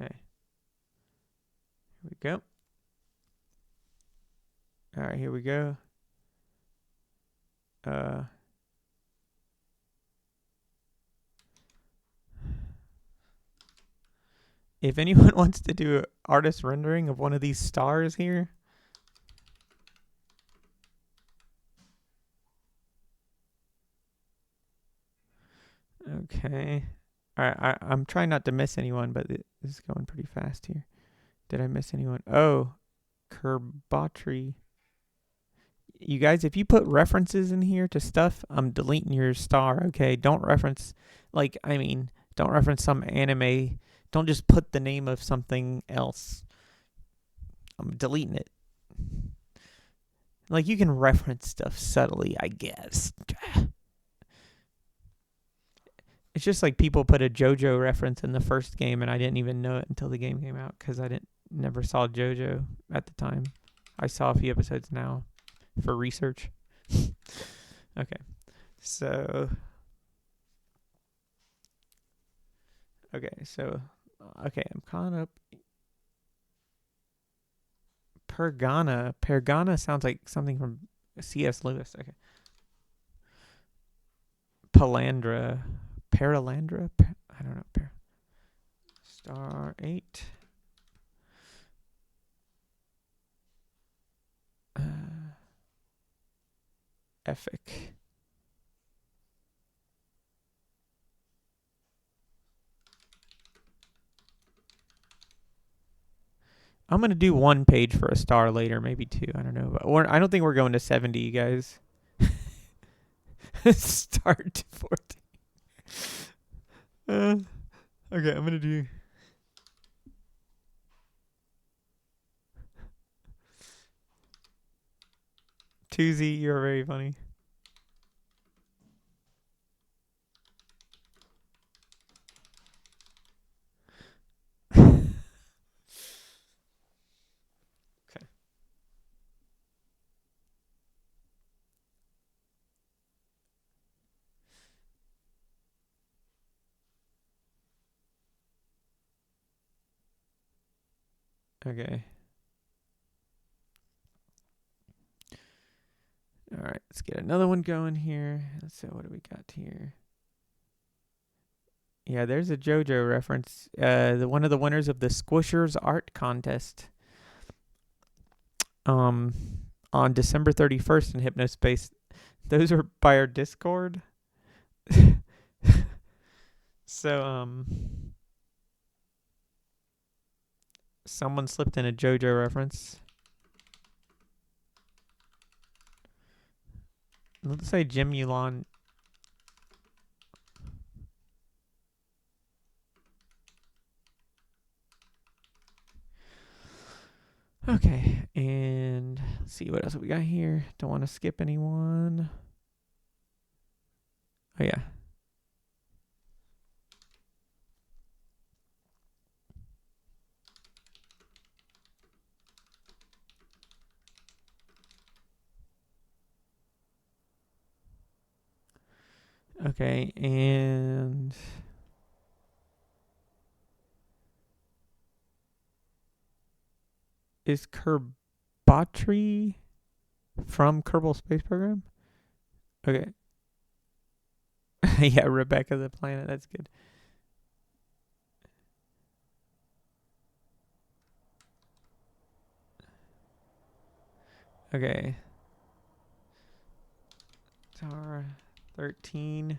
Okay. Here we go. All right, here we go. If anyone wants to do an artist rendering of one of these stars here. Okay. All right, I'm trying not to miss anyone, but this is going pretty fast here. Did I miss anyone? Oh, Kerbatry. You guys, if you put references in here to stuff, I'm deleting your star, okay? Don't reference, don't reference some anime. Don't just put the name of something else. I'm deleting it. Like, you can reference stuff subtly, I guess. It's just like people put a JoJo reference in the first game, and I didn't even know it until the game came out because I never saw JoJo at the time. I saw a few episodes now for research. Okay, so I'm calling up Pergana. Pergana sounds like something from C.S. Lewis. Okay, Palandra, Paralandra. I don't know. Star 8. Effic. I'm gonna do 1 page for a star later, maybe 2. I don't know, but I don't think we're going to 70, you guys. Start to 14. Okay, I'm gonna do. Tuesday, you're very funny. Okay. Okay. All right, let's get another one going here. So what do we got here? Yeah, there's a JoJo reference. One of the winners of the Squishers art contest. On December 31st in Hypnospace. Those are by our Discord. So someone slipped in a JoJo reference. Let's say Jim Yulon. Okay, and let's see what else we got here. Don't want to skip anyone. Oh yeah. Okay, and is Kerbatri from Kerbal Space Program? Okay. Yeah, Rebecca the Planet. That's good. Okay. Tara 13.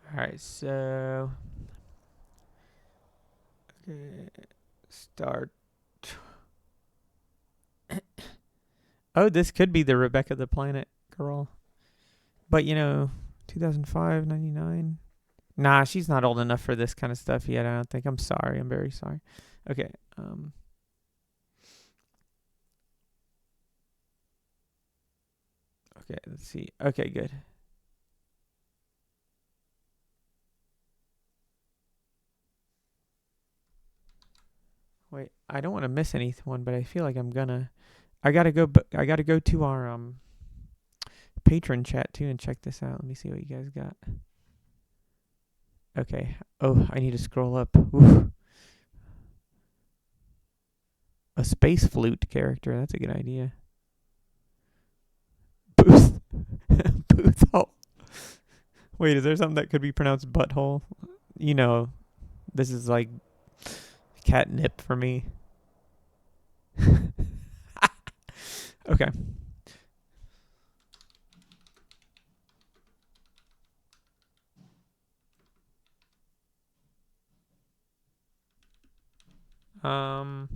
All right, so okay, start. Oh, this could be the Rebecca the Planet girl, but 2005, 99. Nah, she's not old enough for this kind of stuff yet. I don't think. I'm sorry. I'm very sorry. Okay. Okay. Let's see. Okay. Good. Wait, I don't want to miss anyone, but I feel like I'm gonna. I gotta go. I gotta go to our patron chat too and check this out. Let me see what you guys got. Okay. Oh, I need to scroll up. Oof. A space flute character. That's a good idea. Booth. Booth hole. Wait, is there something that could be pronounced butthole? This is like catnip for me. Okay. Um.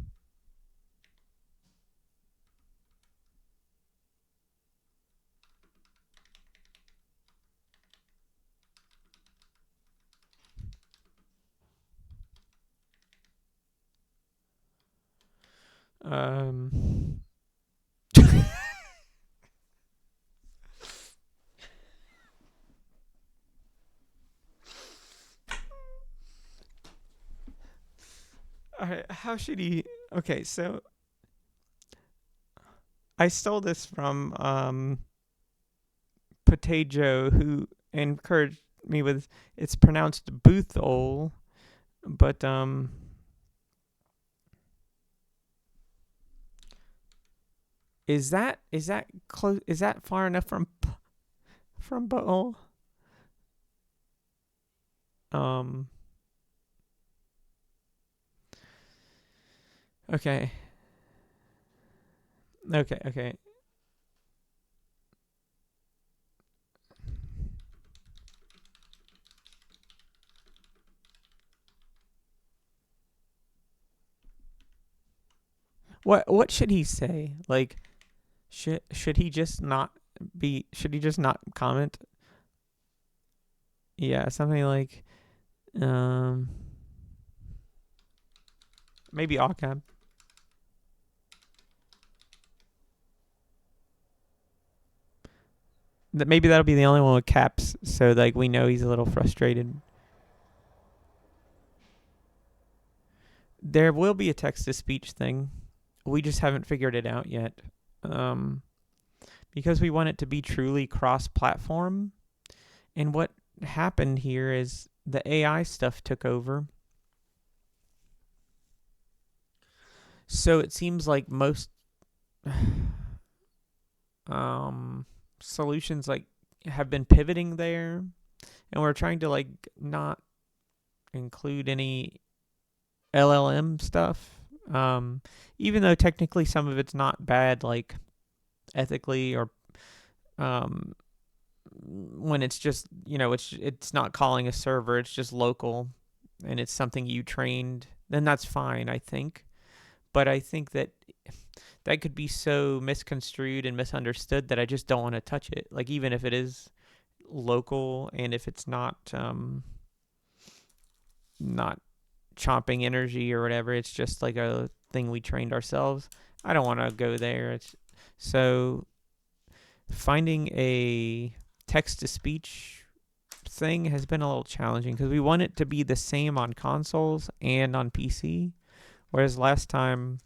All right. How should he? Okay, so I stole this from Potato, who encouraged me with. It's pronounced Boothole, but is that close? Is that far enough from butthole? Okay. Okay. What should he say? Like, should he just not be? Should he just not comment? Yeah, something like Um, maybe Occam. Maybe that'll be the only one with caps, so like we know he's a little frustrated. There will be a text to speech thing. We just haven't figured it out yet. Um, because we want it to be truly cross-platform. And what happened here is the AI stuff took over. So it seems like most solutions like have been pivoting there, and we're trying to like not include any LLM stuff. Even though technically some of it's not bad, like ethically or when it's just it's not calling a server, it's just local, and it's something you trained, then that's fine, I think. But I think that could be so misconstrued and misunderstood that I just don't want to touch it. Like even if it is local and if it's not chomping energy or whatever, it's just like a thing we trained ourselves. I don't want to go there. So finding a text to speech thing has been a little challenging because we want it to be the same on consoles and on PC, whereas last time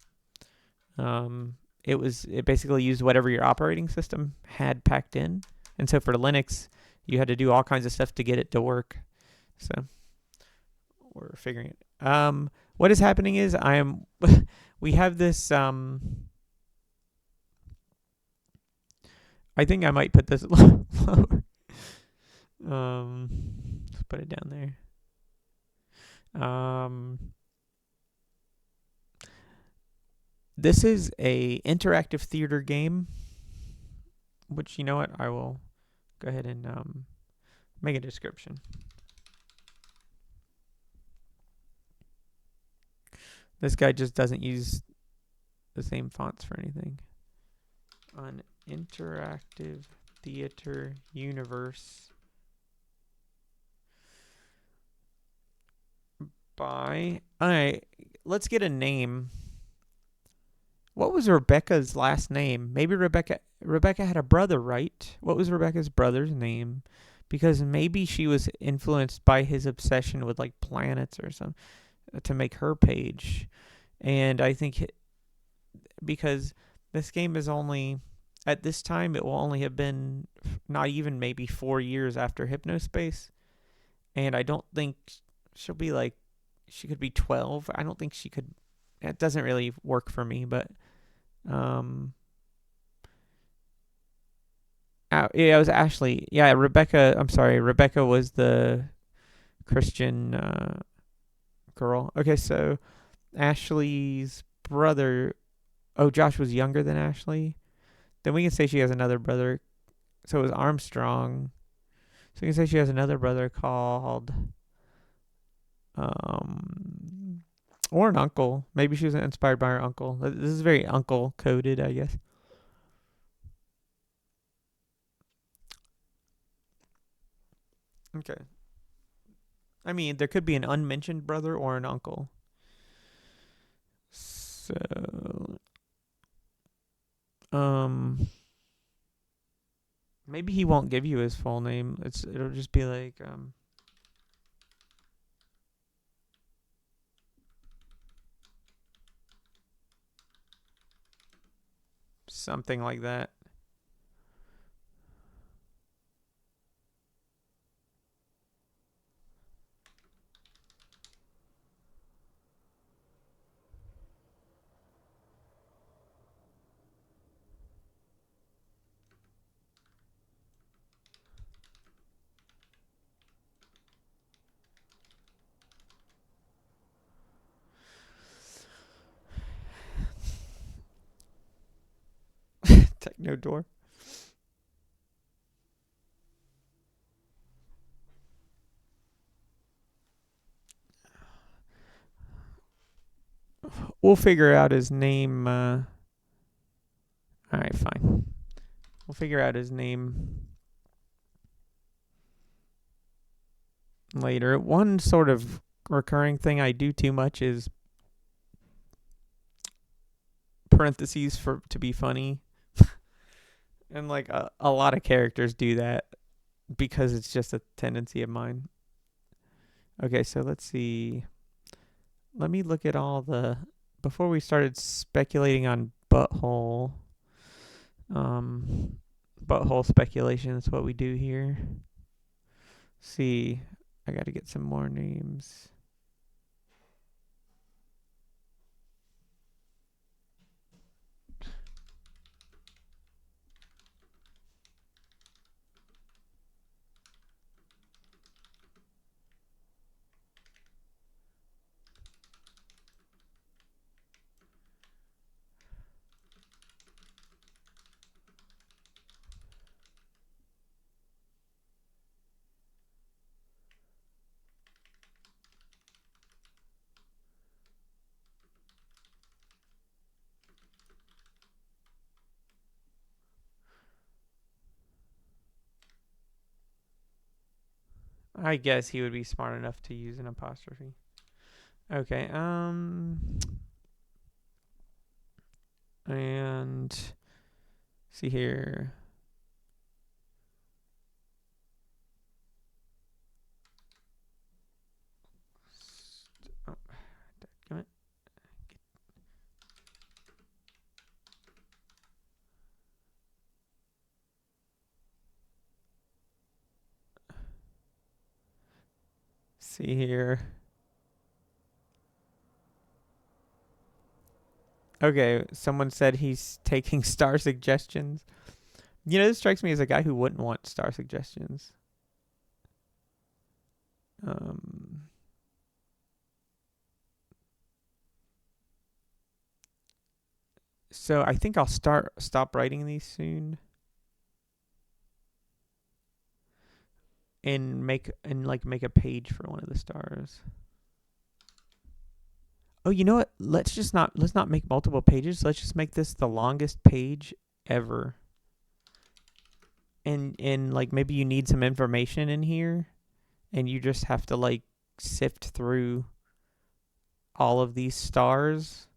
it basically used whatever your operating system had packed in, and so for Linux you had to do all kinds of stuff to get it to work. So we're figuring it. What is happening is we have this. I think I might put this lower. Let's put it down there. This is a interactive theater game, which, you know what, I will go ahead and make a description. This guy just doesn't use the same fonts for anything. An interactive theater universe by... Alright, let's get a name. What was Rebecca's last name? Maybe Rebecca had a brother, right? What was Rebecca's brother's name? Because maybe she was influenced by his obsession with like planets or something to make her page. And I think because this game is only, at this time, it will only have been not even maybe 4 years after Hypnospace. And I don't think she'll be like, she could be 12. I don't think she could. It doesn't really work for me, but it was Ashley. Yeah, Rebecca. I'm sorry, Rebecca was the Christian girl. Okay, so Ashley's brother. Oh, Josh was younger than Ashley. Then we can say she has another brother. So it was Armstrong. So we can say she has another brother called or an uncle. Maybe she was inspired by her uncle. This is very uncle coded, I guess. Okay. I mean, there could be an unmentioned brother or an uncle. So, maybe he won't give you his full name. It'll just be like something like that. Techno door. We'll figure out his name. Alright, fine. We'll figure out his name. later. One sort of recurring thing I do too much is parentheses for to be funny. And like a lot of characters do that because it's just a tendency of mine. Okay, so let's see. Let me look at all the before we started speculating on butthole. Butthole speculation is what we do here. See, I got to get some more names. I guess he would be smart enough to use an apostrophe. Okay, and see here. Oh, damn it. See here. Okay, someone said he's taking star suggestions. You know, this strikes me as a guy who wouldn't want star suggestions. So I think I'll stop writing these soon and make a page for one of the stars. Oh, you know what? Let's not make multiple pages. Let's just make this the longest page ever. And like maybe you need some information in here and you just have to like sift through all of these stars.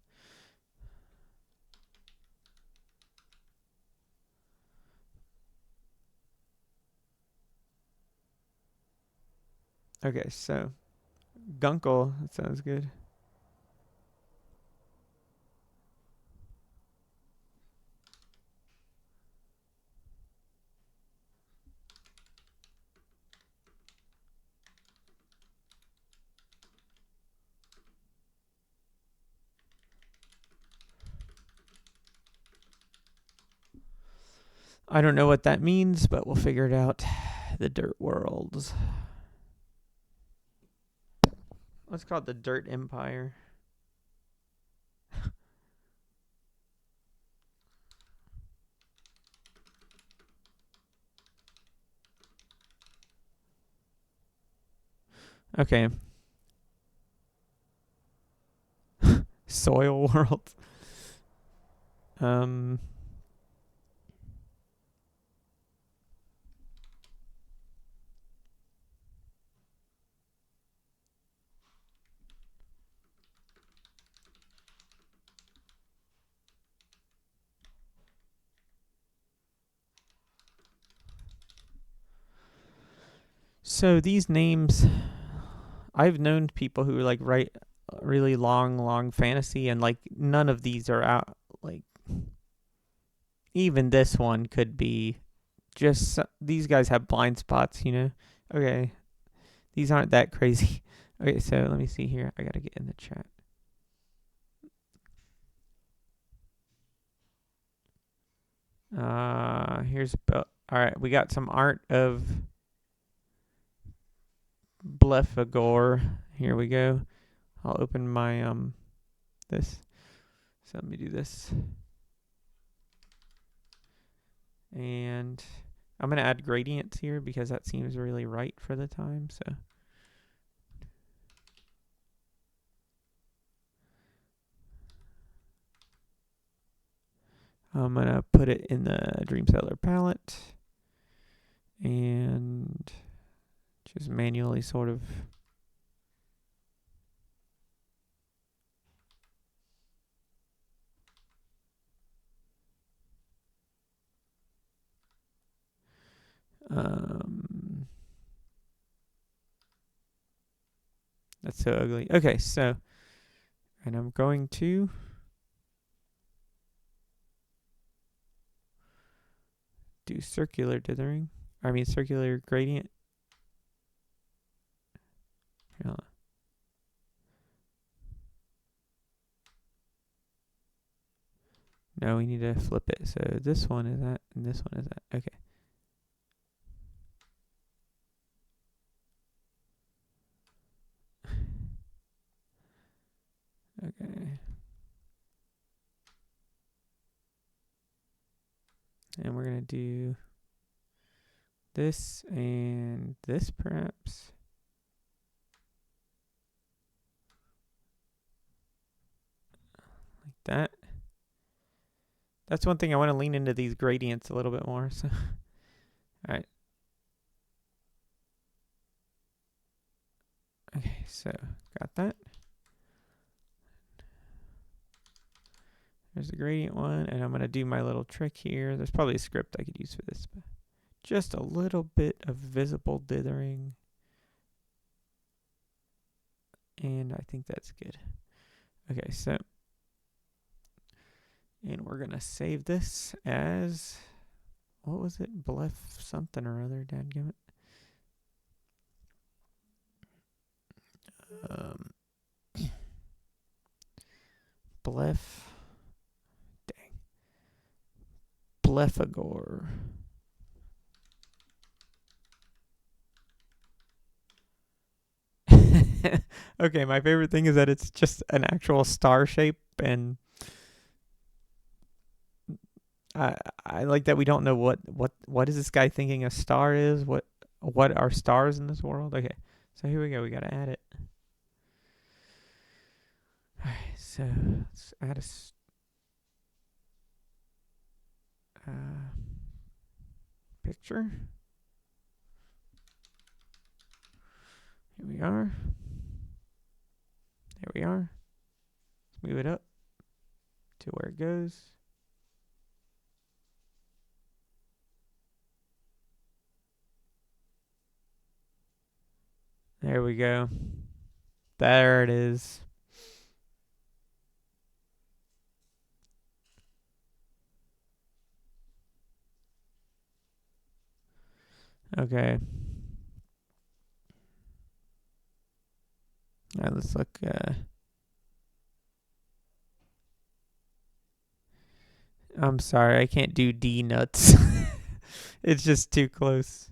Okay, so Gunkel, that sounds good. I don't know what that means, but we'll figure it out. The Dirt Worlds. Let's call it the Dirt Empire. Okay. Soil World. So these names, I've known people who like write really long fantasy, and like none of these are out. Like even this one could be just these guys have blind spots, you know. Okay, these aren't that crazy. Okay, so let me see here. I gotta get in the chat. Here's all right. We got some art of Blefagor. Here we go. I'll open my this. So let me do this. And I'm going to add gradients here because that seems really right for the time. So I'm going to put it in the Dreamsettler palette and just manually sort of that's so ugly. Okay, so, and I'm going to do circular dithering. I mean circular gradient. Here, hold on. No, we need to flip it. So this one is that, and this one is that. Okay. Okay. And we're going to do this and this perhaps. Like that. That's one thing I want to lean into these gradients a little bit more. So, all right. Okay, so got that. There's the gradient one, and I'm going to do my little trick here. There's probably a script I could use for this, but just a little bit of visible dithering. And I think that's good. Okay, so, and we're going to save this as, what was it? Bluff something or other, dadgummit. Bluff. Dang. Blephagor. Okay, my favorite thing is that it's just an actual star shape, and I like that we don't know what is this guy thinking a star is. What are stars in this world? Okay, so here we go. We gotta add it. All right, so let's add a picture. Here we are. There we are. Let's move it up to where it goes. There we go. There it is. Okay. All right, let's look. I'm sorry, I can't do D nuts. It's just too close.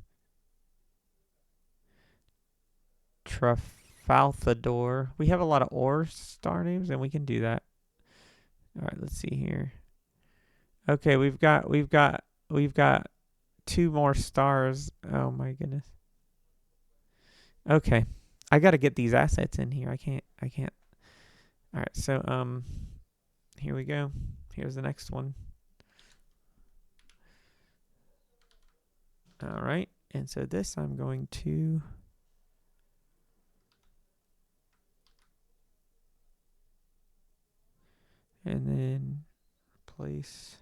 Trafalthador. We have a lot of ore star names, and we can do that. All right, let's see here. Okay, we've got 2 more stars. Oh my goodness. Okay, I got to get these assets in here. I can't. All right, so here we go. Here's the next one. All right, and so this I'm going to and then replace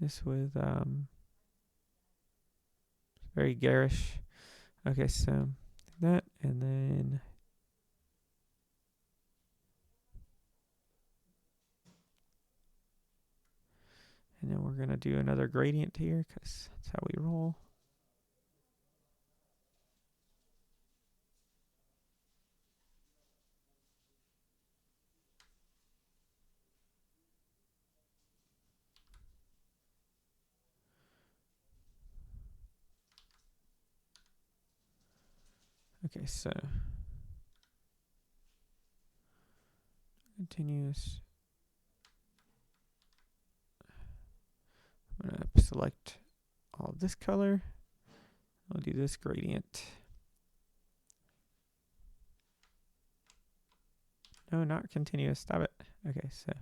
this with very garish. Okay, so that, and then we're gonna do another gradient here because that's how we roll. Okay, so continuous. I'm gonna select all of this color. I'll do this gradient. No, not continuous. Stop it. Okay, so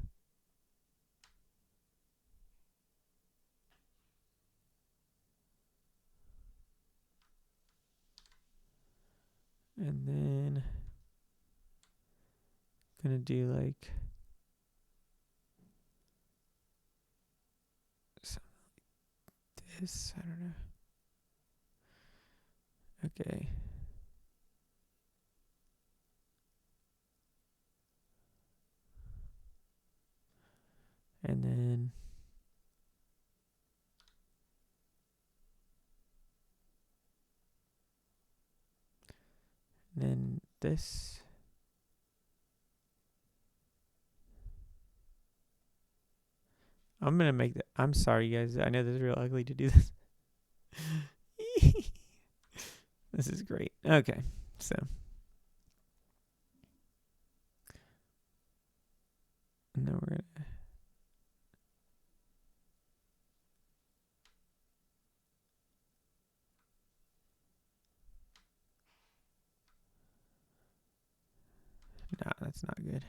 And then gonna do like something like this. I don't know. Okay. And then this. I'm gonna make that. I'm sorry, guys. I know this is real ugly to do this. This is great. Okay, so. And then we're gonna. Nah, that's not good.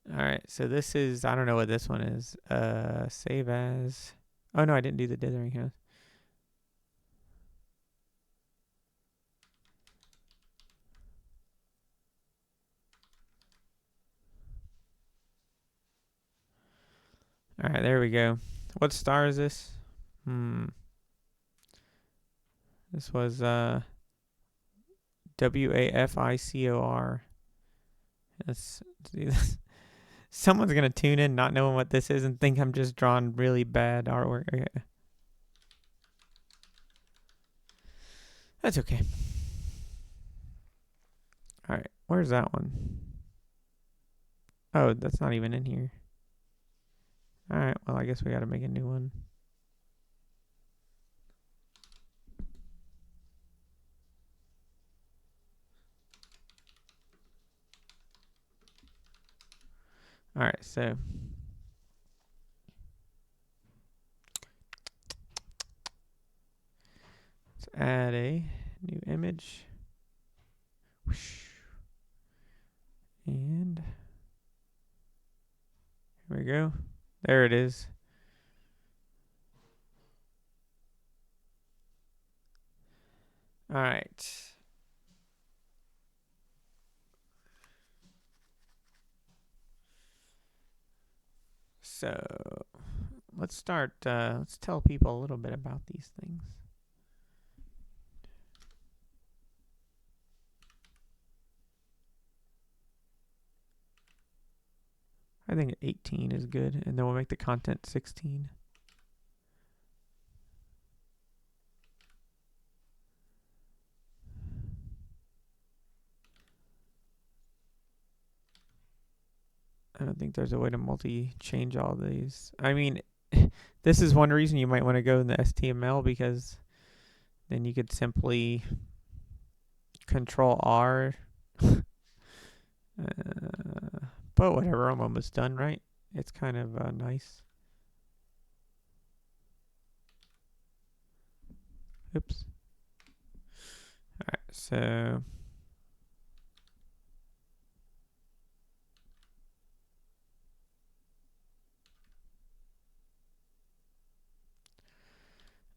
Alright, so this is, I don't know what this one is. Save as. Oh no, I didn't do the dithering house. Alright, there we go. What star is this? This was WAFICOR. Let's do this. Someone's gonna tune in not knowing what this is and think I'm just drawing really bad artwork. Okay. That's okay. Alright, where's that one? Oh, that's not even in here. Alright, well, I guess we gotta make a new one. Alright, so. Let's add a new image. And here we go. There it is. All right. So let's start. Let's tell people a little bit about these things. I think 18 is good, and then we'll make the content 16. I don't think there's a way to multi-change all these. I mean, this is one reason you might want to go in the STML, because then you could simply Control R. But whatever, I'm almost done, right? It's kind of nice. Oops. Alright, so.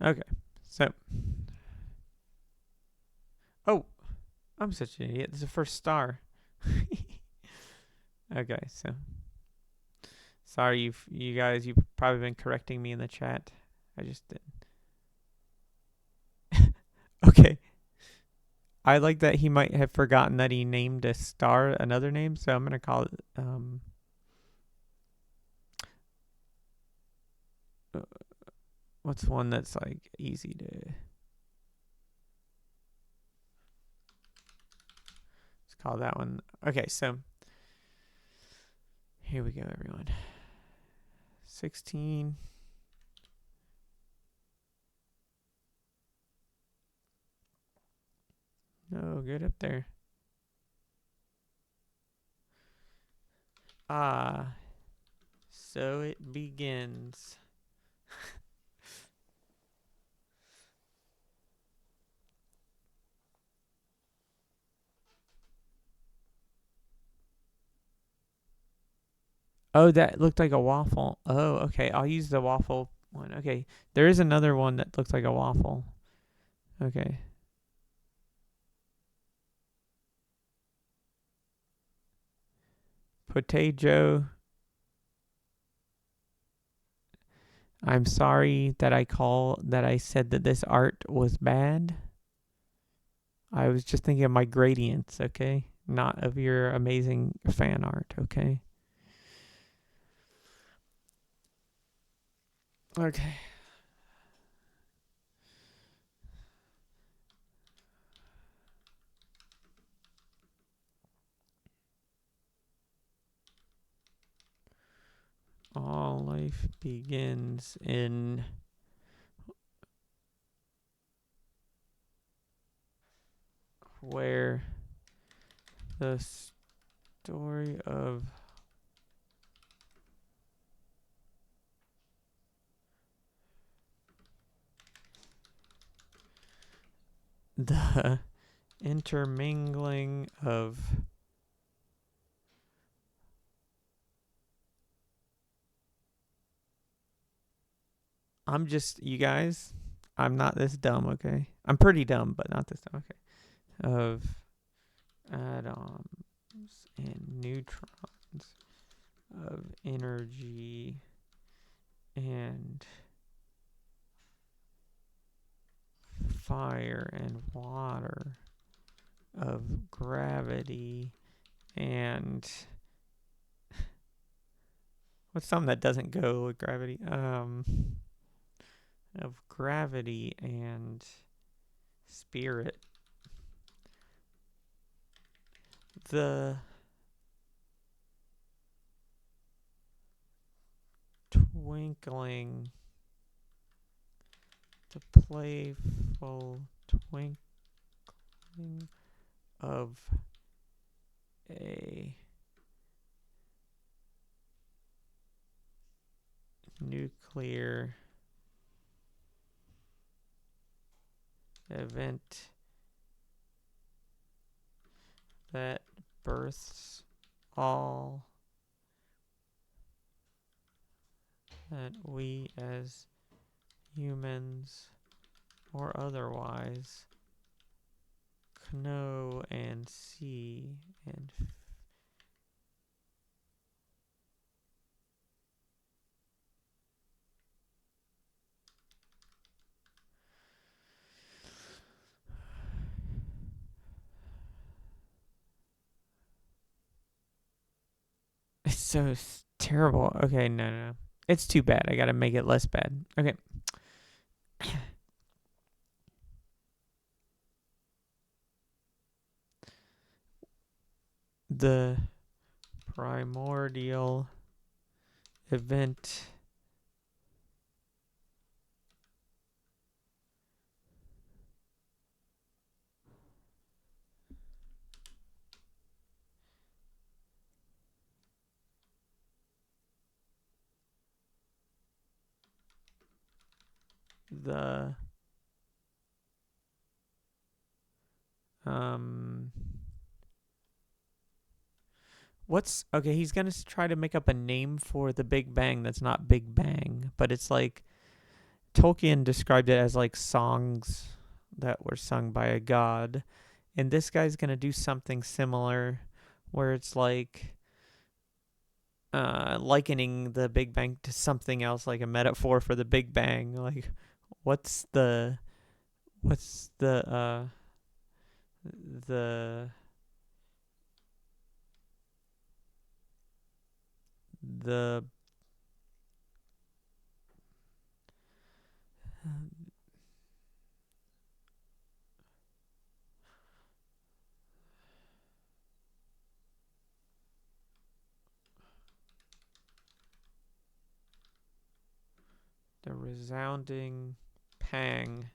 Okay, so. Oh, I'm such an idiot. This is the first star. Okay, so. Sorry, you guys, you've probably been correcting me in the chat. I just didn't. Okay. I like that he might have forgotten that he named a star another name, so I'm going to call it, what's one that's like easy to, let's call that one. Okay, so here we go, everyone. 16. No, good up there. Ah, so it begins. Oh, that looked like a waffle. Oh, okay. I'll use the waffle one. Okay. There is another one that looks like a waffle. Okay. Potato. I'm sorry that I said that this art was bad. I was just thinking of my gradients, okay? Not of your amazing fan art, okay? Okay. All life begins in where the story of the intermingling of I'm just you guys. I'm not this dumb, okay? I'm pretty dumb, but not this dumb, okay? Of atoms and neutrons of energy and fire and water of gravity and what's something that doesn't go with gravity? Of gravity and spirit. The twinkling, the playful twinkling of a nuclear event that births all that we as humans or otherwise know and see and it's so terrible. Okay, no. It's too bad. I gotta make it less bad. Okay. The primordial event the what's okay, he's gonna try to make up a name for the Big Bang that's not Big Bang, but it's like Tolkien described it as like songs that were sung by a god, and this guy's gonna do something similar where it's like likening the Big Bang to something else, like a metaphor for the Big Bang. Like what's the the the the resounding pang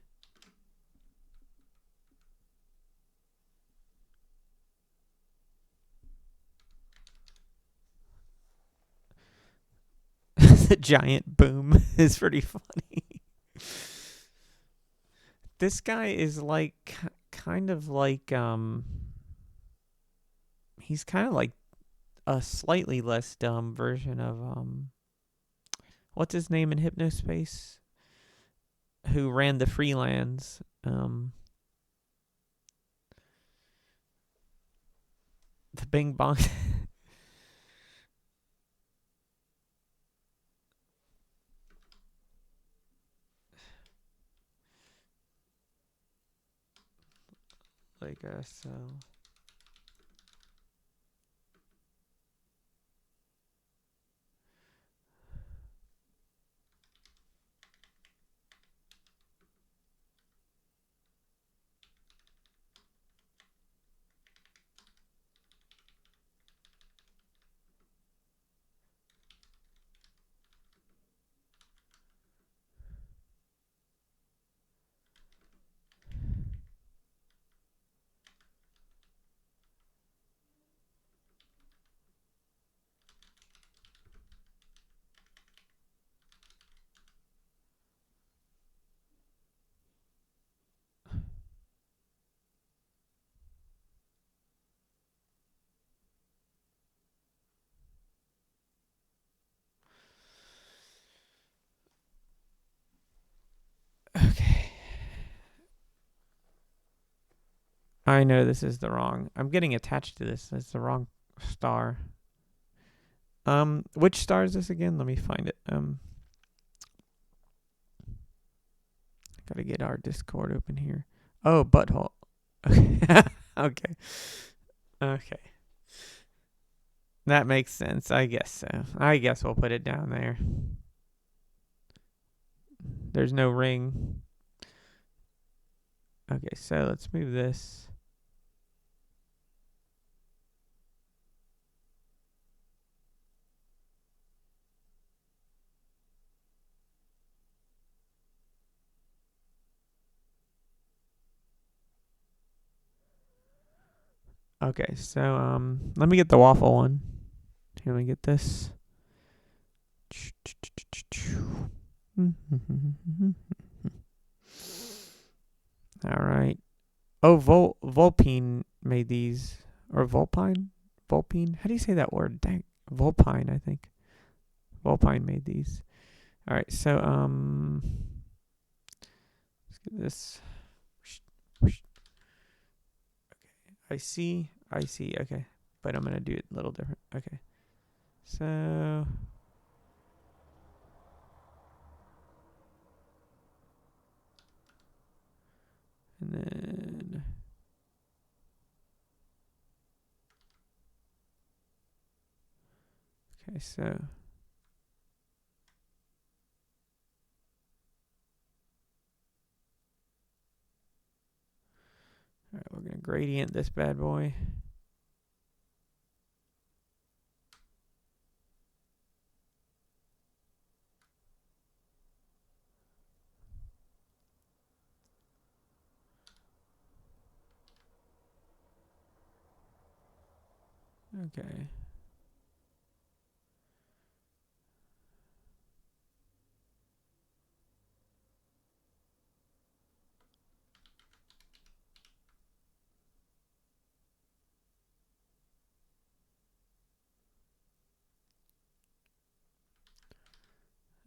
the giant boom is pretty funny. This guy is like kind of like he's kind of like a slightly less dumb version of what's his name in Hypnospace, who ran the Freelands. The Bing Bong. like a cell. Okay. I know this is the wrong. I'm getting attached to this. It's the wrong star. Which star is this again? Let me find it. Gotta get our Discord open here. Oh, butthole. Okay. Okay. Okay. That makes sense. I guess so. I guess we'll put it down there. There's no ring. Okay, so let's move this. Okay, so let me get the waffle one. Here, let me get this. All right. Oh, Volpine made these, or Volpine, Volpine. How do you say that word? Dang, Volpine, I think. Volpine made these. All right, so let's get this. Okay, I see. Okay, but I'm gonna do it a little different. Okay, so and then okay, so all right, we're gonna gradient this bad boy. Okay.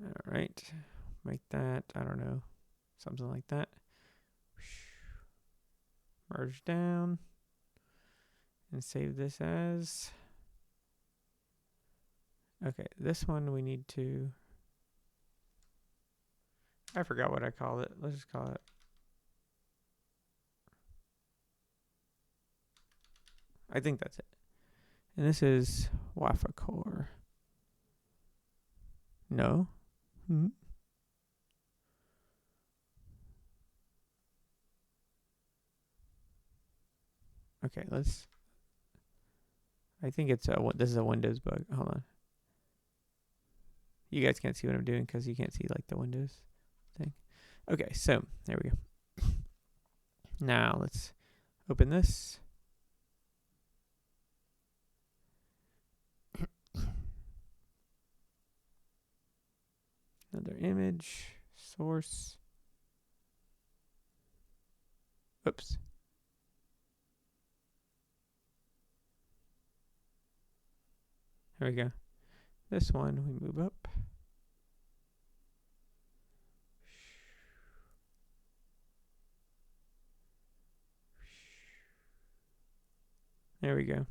All right. Make that, I don't know, something like that. Merge down and save this as. Okay, this one we need to. I forgot what I called it. Let's just call it. I think that's it. And this is Wafa Core. No. Hmm. Okay, let's. I think it's this is a Windows bug. Hold on. You guys can't see what I'm doing because you can't see like the Windows thing. Okay, so there we go. Now let's open this. Another image, source. Oops. There we go. This one we move up. There we go.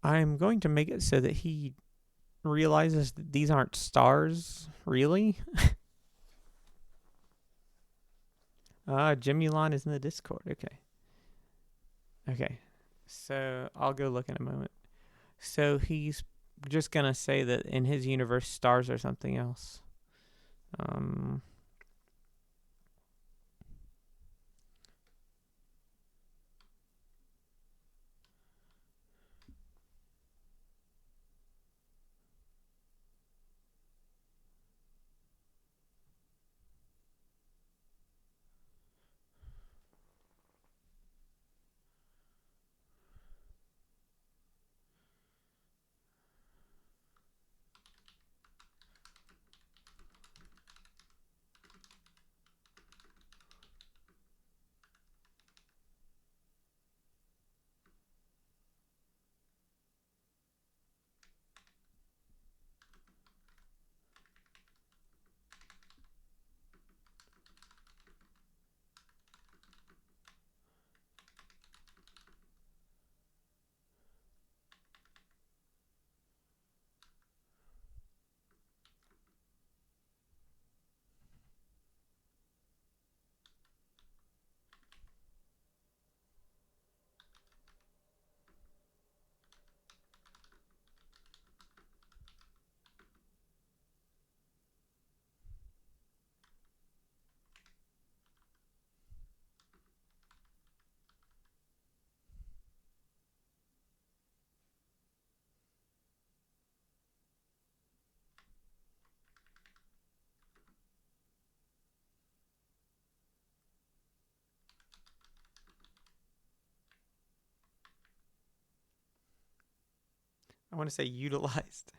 I'm going to make it so that he realizes that these aren't stars, really. Jim Mulan is in the Discord. Okay. So I'll go look in a moment. So he's just gonna say that in his universe, stars are something else. Um, I want to say utilized.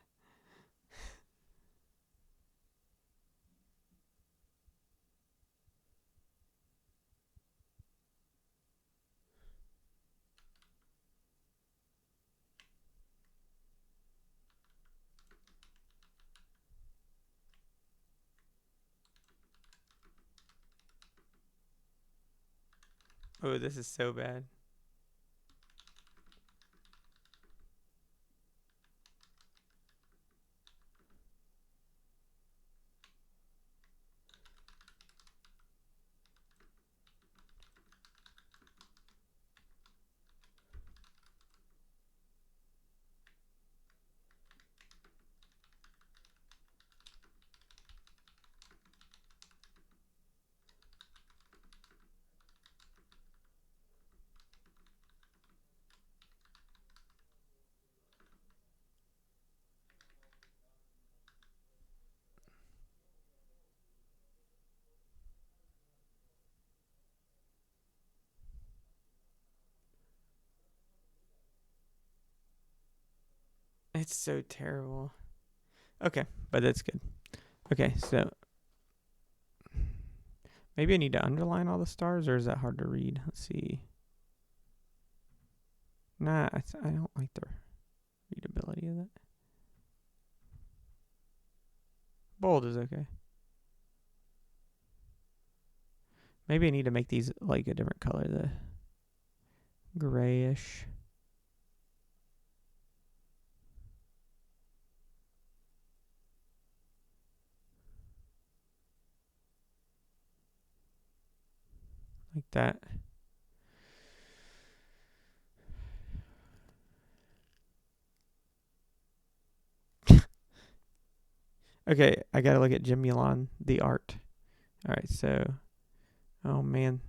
Oh, this is so bad. It's so terrible. Okay, but that's good. Okay, so maybe I need to underline all the stars, or is that hard to read? Let's see. Nah, I don't like the readability of that. Bold is okay. Maybe I need to make these like a different color, the grayish. Like that. Okay, I gotta look at Jim Mulan, the art. Alright, so, oh man.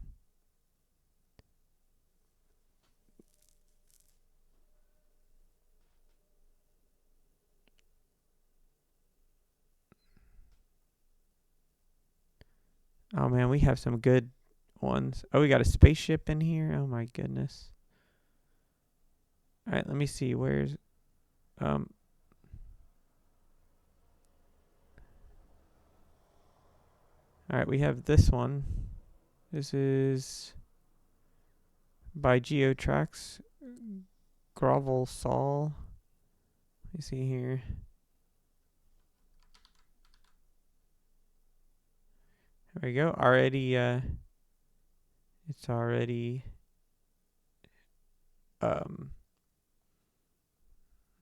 Oh man, we have some good ones. Oh, we got a spaceship in here. Oh my goodness. Alright, let me see. Where's, um, alright, we have this one. This is by Geotrax. Grovel Sol. Let me see here. There we go. Already, it's already,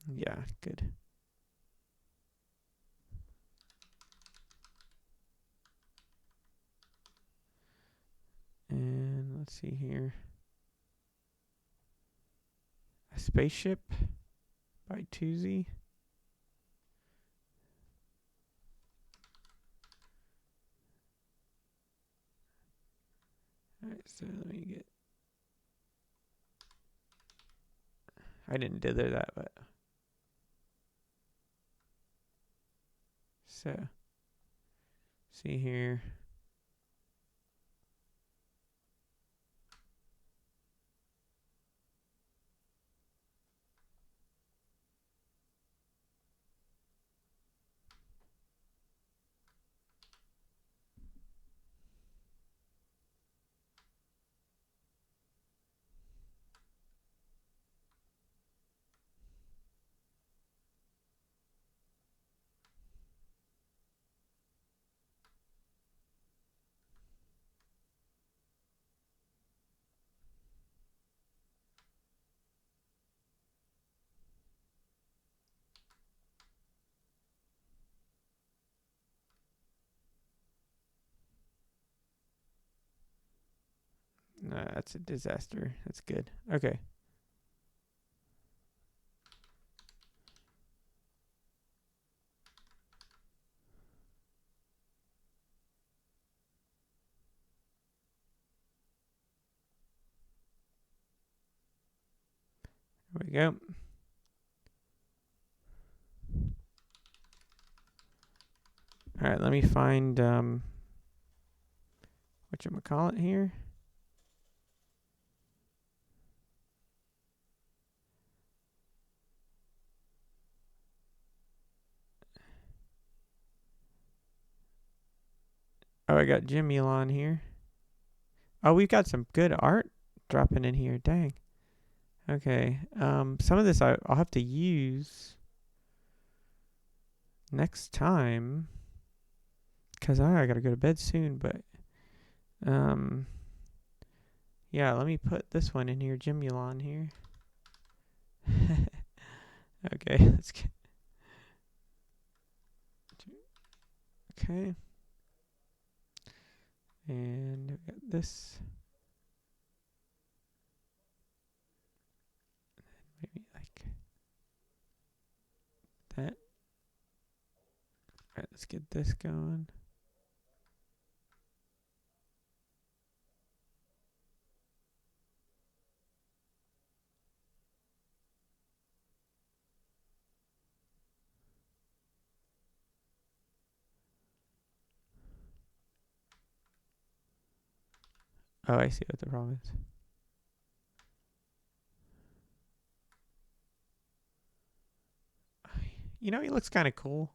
yeah, good. Let's see here. A spaceship by Toozy. Alright, so let me get... I didn't dither that, but... So... See here. No, that's a disaster. That's good. Okay. There we go. Alright, let me find whatchamacallit here. Oh, I got Jim Elon here. Oh, we've got some good art dropping in here. Dang. Okay. Some of this I'll have to use next time, because I gotta go to bed soon. But yeah, let me put this one in here. Jim Elon here. Okay, let's get... Okay. And we got this. Maybe like that. Alright, let's get this going. Oh, I see what the problem is. You know, he looks kind of cool.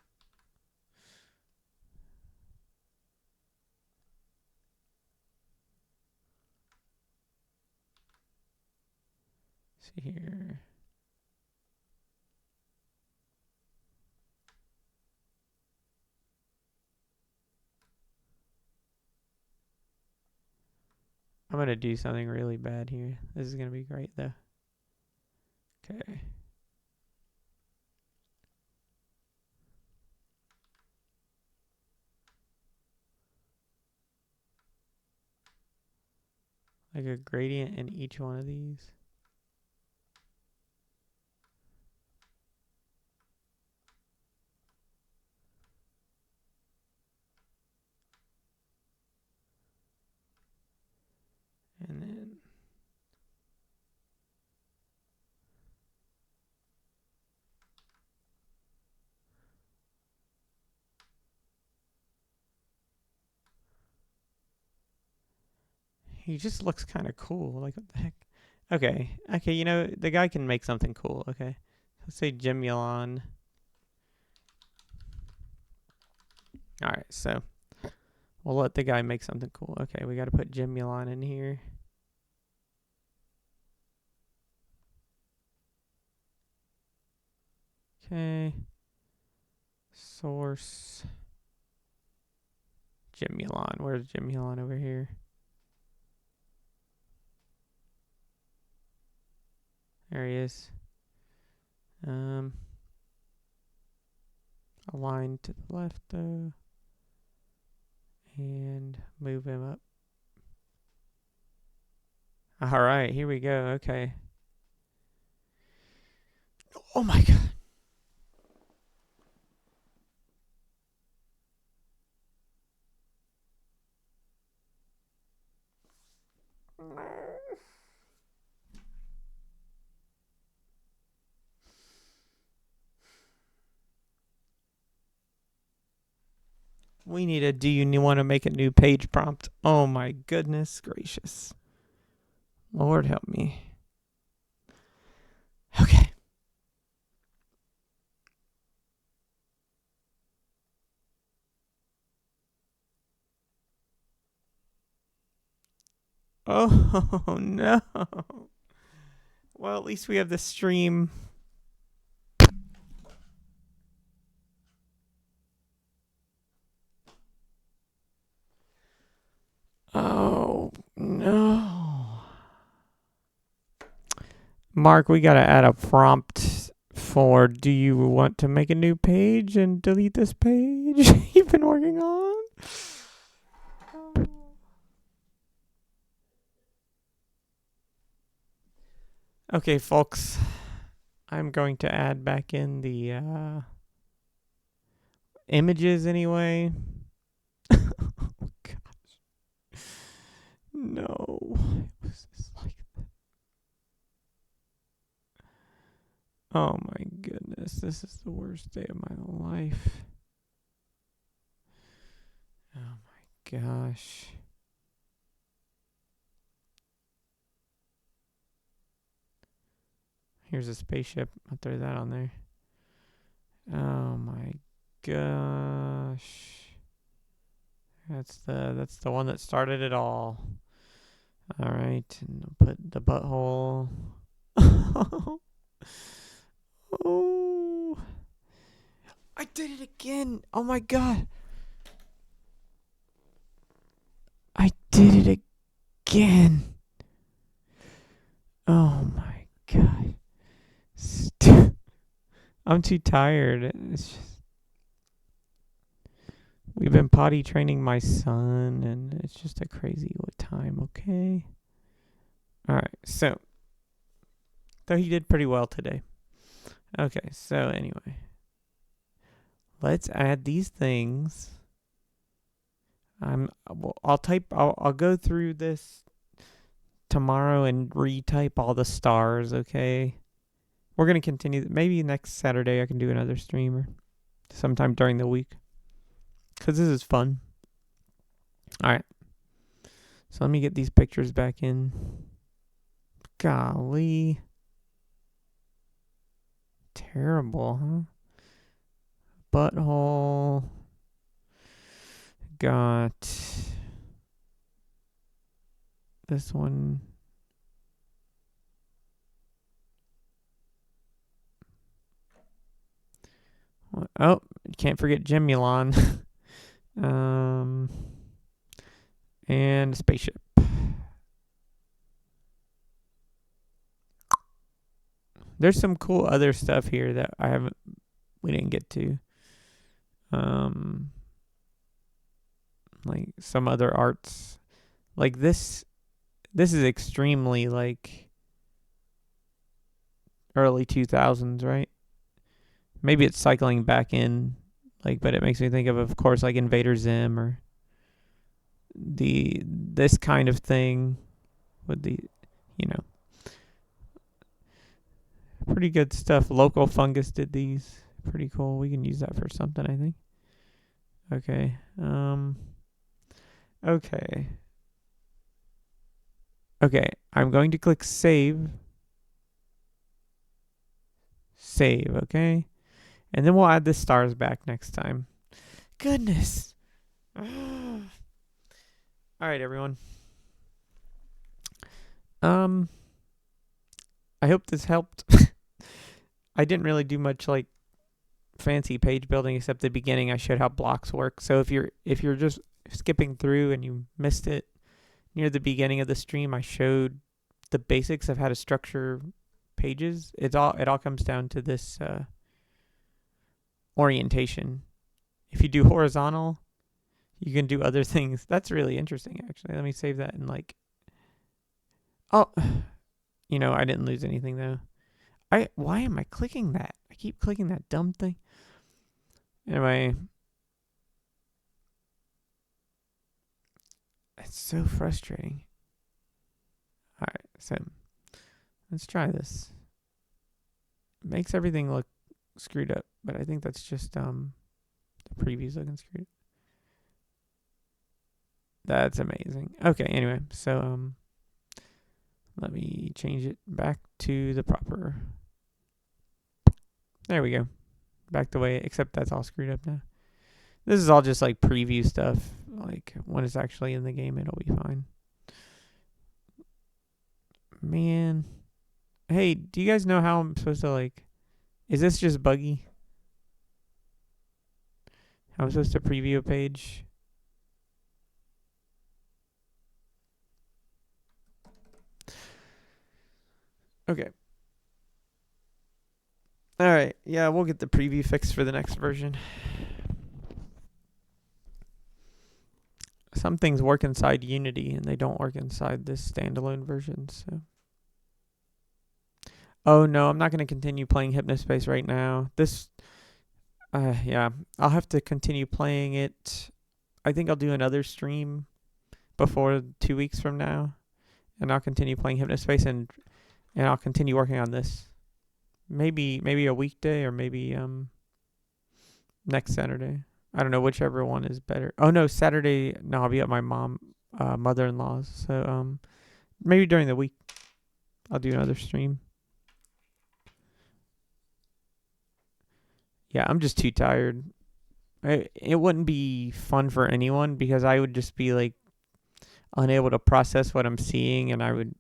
See here. I'm going to do something really bad here. This is going to be great, though. Okay. Like a gradient in each one of these. And then he just looks kind of cool. Like, what the heck? Okay. Okay, you know, the guy can make something cool. Okay. Let's say Jim Elon. Alright, so we'll let the guy make something cool. Okay, we got to put Jim Elon in here. Okay. Source. Jim Elon. Where's Jim Elon over here? There he is. Align to the left though. And move him up. All right, here we go. Okay. Oh my god. We need a do you want to make a new page prompt? Oh my goodness gracious. Lord help me. Okay. Oh no. Well, at least we have the stream. Oh no. Mark, we gotta add a prompt for do you want to make a new page and delete this page you've been working on? Okay, folks. I'm going to add back in the images anyway. Oh gosh. No. It was just like that. Oh my goodness. This is the worst day of my life. Oh my gosh. Here's a spaceship. I'll throw that on there. Oh my gosh. That's the one that started it all. All right, and I'll put the butthole. Oh, I did it again. Oh my god. I did it again. Oh my god. I'm too tired. It's just we've been potty training my son, and it's just a crazy time, okay? Alright, so. Though he did pretty well today. Okay, so anyway. Let's add these things. I'll go through this tomorrow and retype all the stars, okay? We're going to continue. Maybe next Saturday I can do another stream or sometime during the week. Because this is fun. Alright. So let me get these pictures back in. Golly. Terrible, huh? Butthole. Got this one. Oh, can't forget Gemulon. And spaceship. There's some cool other stuff here that we didn't get to. Like some other arts. Like this is extremely like early 2000s, right? Maybe it's cycling back in, like, but it makes me think of course, like Invader Zim or this kind of thing with the, pretty good stuff. Local Fungus did these. Pretty cool. We can use that for something, I think. Okay. Okay. Okay. I'm going to click save. Save, okay? And then we'll add the stars back next time. Goodness. All right, everyone. I hope this helped. I didn't really do much like fancy page building except the beginning. I showed how blocks work. So if you're just skipping through and you missed it near the beginning of the stream, I showed the basics of how to structure pages. It all comes down to this orientation. If you do horizontal, you can do other things. That's really interesting, actually. Let me save that and Oh, I didn't lose anything though. Why am I clicking that? I keep clicking that dumb thing. Anyway, it's so frustrating. All right, so let's try this. It makes everything look screwed up, but I think that's just the preview's looking screwed. That's amazing. Okay, anyway, so let me change it back to the proper. There we go. Back the way, except that's all screwed up now. This is all just like preview stuff. Like when it's actually in the game, it'll be fine. Man. Hey, do you guys know how I'm supposed to like... Is this just buggy? How I'm supposed to preview a page? Okay. Alright, yeah, we'll get the preview fixed for the next version. Some things work inside Unity and they don't work inside this standalone version, so... Oh no, I'm not going to continue playing Hypnospace right now. Yeah, I'll have to continue playing it. I think I'll do another stream before 2 weeks from now, and I'll continue playing Hypnospace and I'll continue working on this. Maybe a weekday or maybe next Saturday. I don't know, whichever one is better. Oh no, Saturday. No, I'll be at my mother-in-law's. So maybe during the week I'll do another stream. Yeah, I'm just too tired. It wouldn't be fun for anyone because I would just be like unable to process what I'm seeing and I would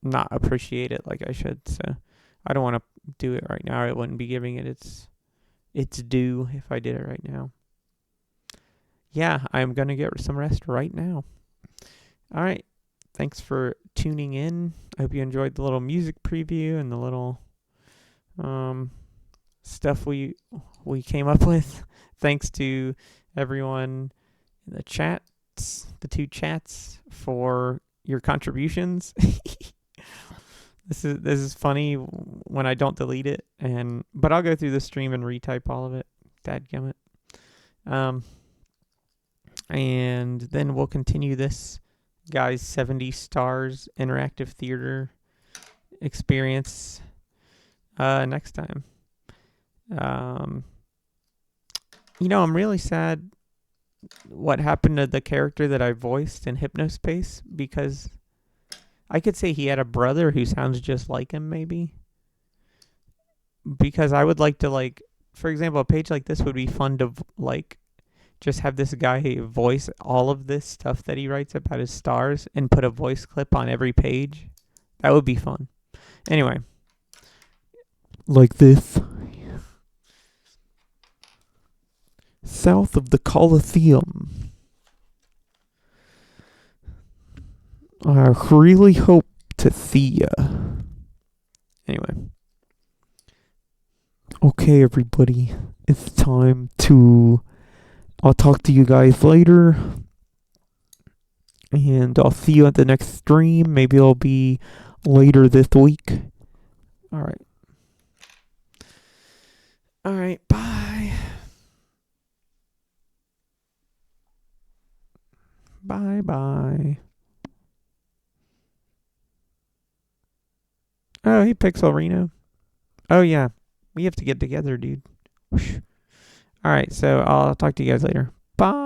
not appreciate it like I should. So I don't want to do it right now. I wouldn't be giving it its due if I did it right now. Yeah, I'm going to get some rest right now. All right. Thanks for tuning in. I hope you enjoyed the little music preview and the little stuff we came up with. Thanks to everyone in the chats, the 2 chats, for your contributions. This is funny when I don't delete it, but I'll go through the stream and retype all of it. Dadgummit. And then we'll continue this guy's 70 stars interactive theater experience next time. I'm really sad what happened to the character that I voiced in Hypnospace, because I could say he had a brother who sounds just like him, maybe. Because I would like to, for example, a page like this would be fun to, just have this guy voice all of this stuff that he writes about his stars and put a voice clip on every page. That would be fun. Anyway. Like this. South of the Colosseum. I really hope to see ya. Anyway. Okay, everybody. It's time to... I'll talk to you guys later. And I'll see you at the next stream. Maybe it'll be later this week. Alright. Alright, bye. Bye-bye. Oh, hey, Pixel Reno. Oh, yeah. We have to get together, dude. Alright, so I'll talk to you guys later. Bye.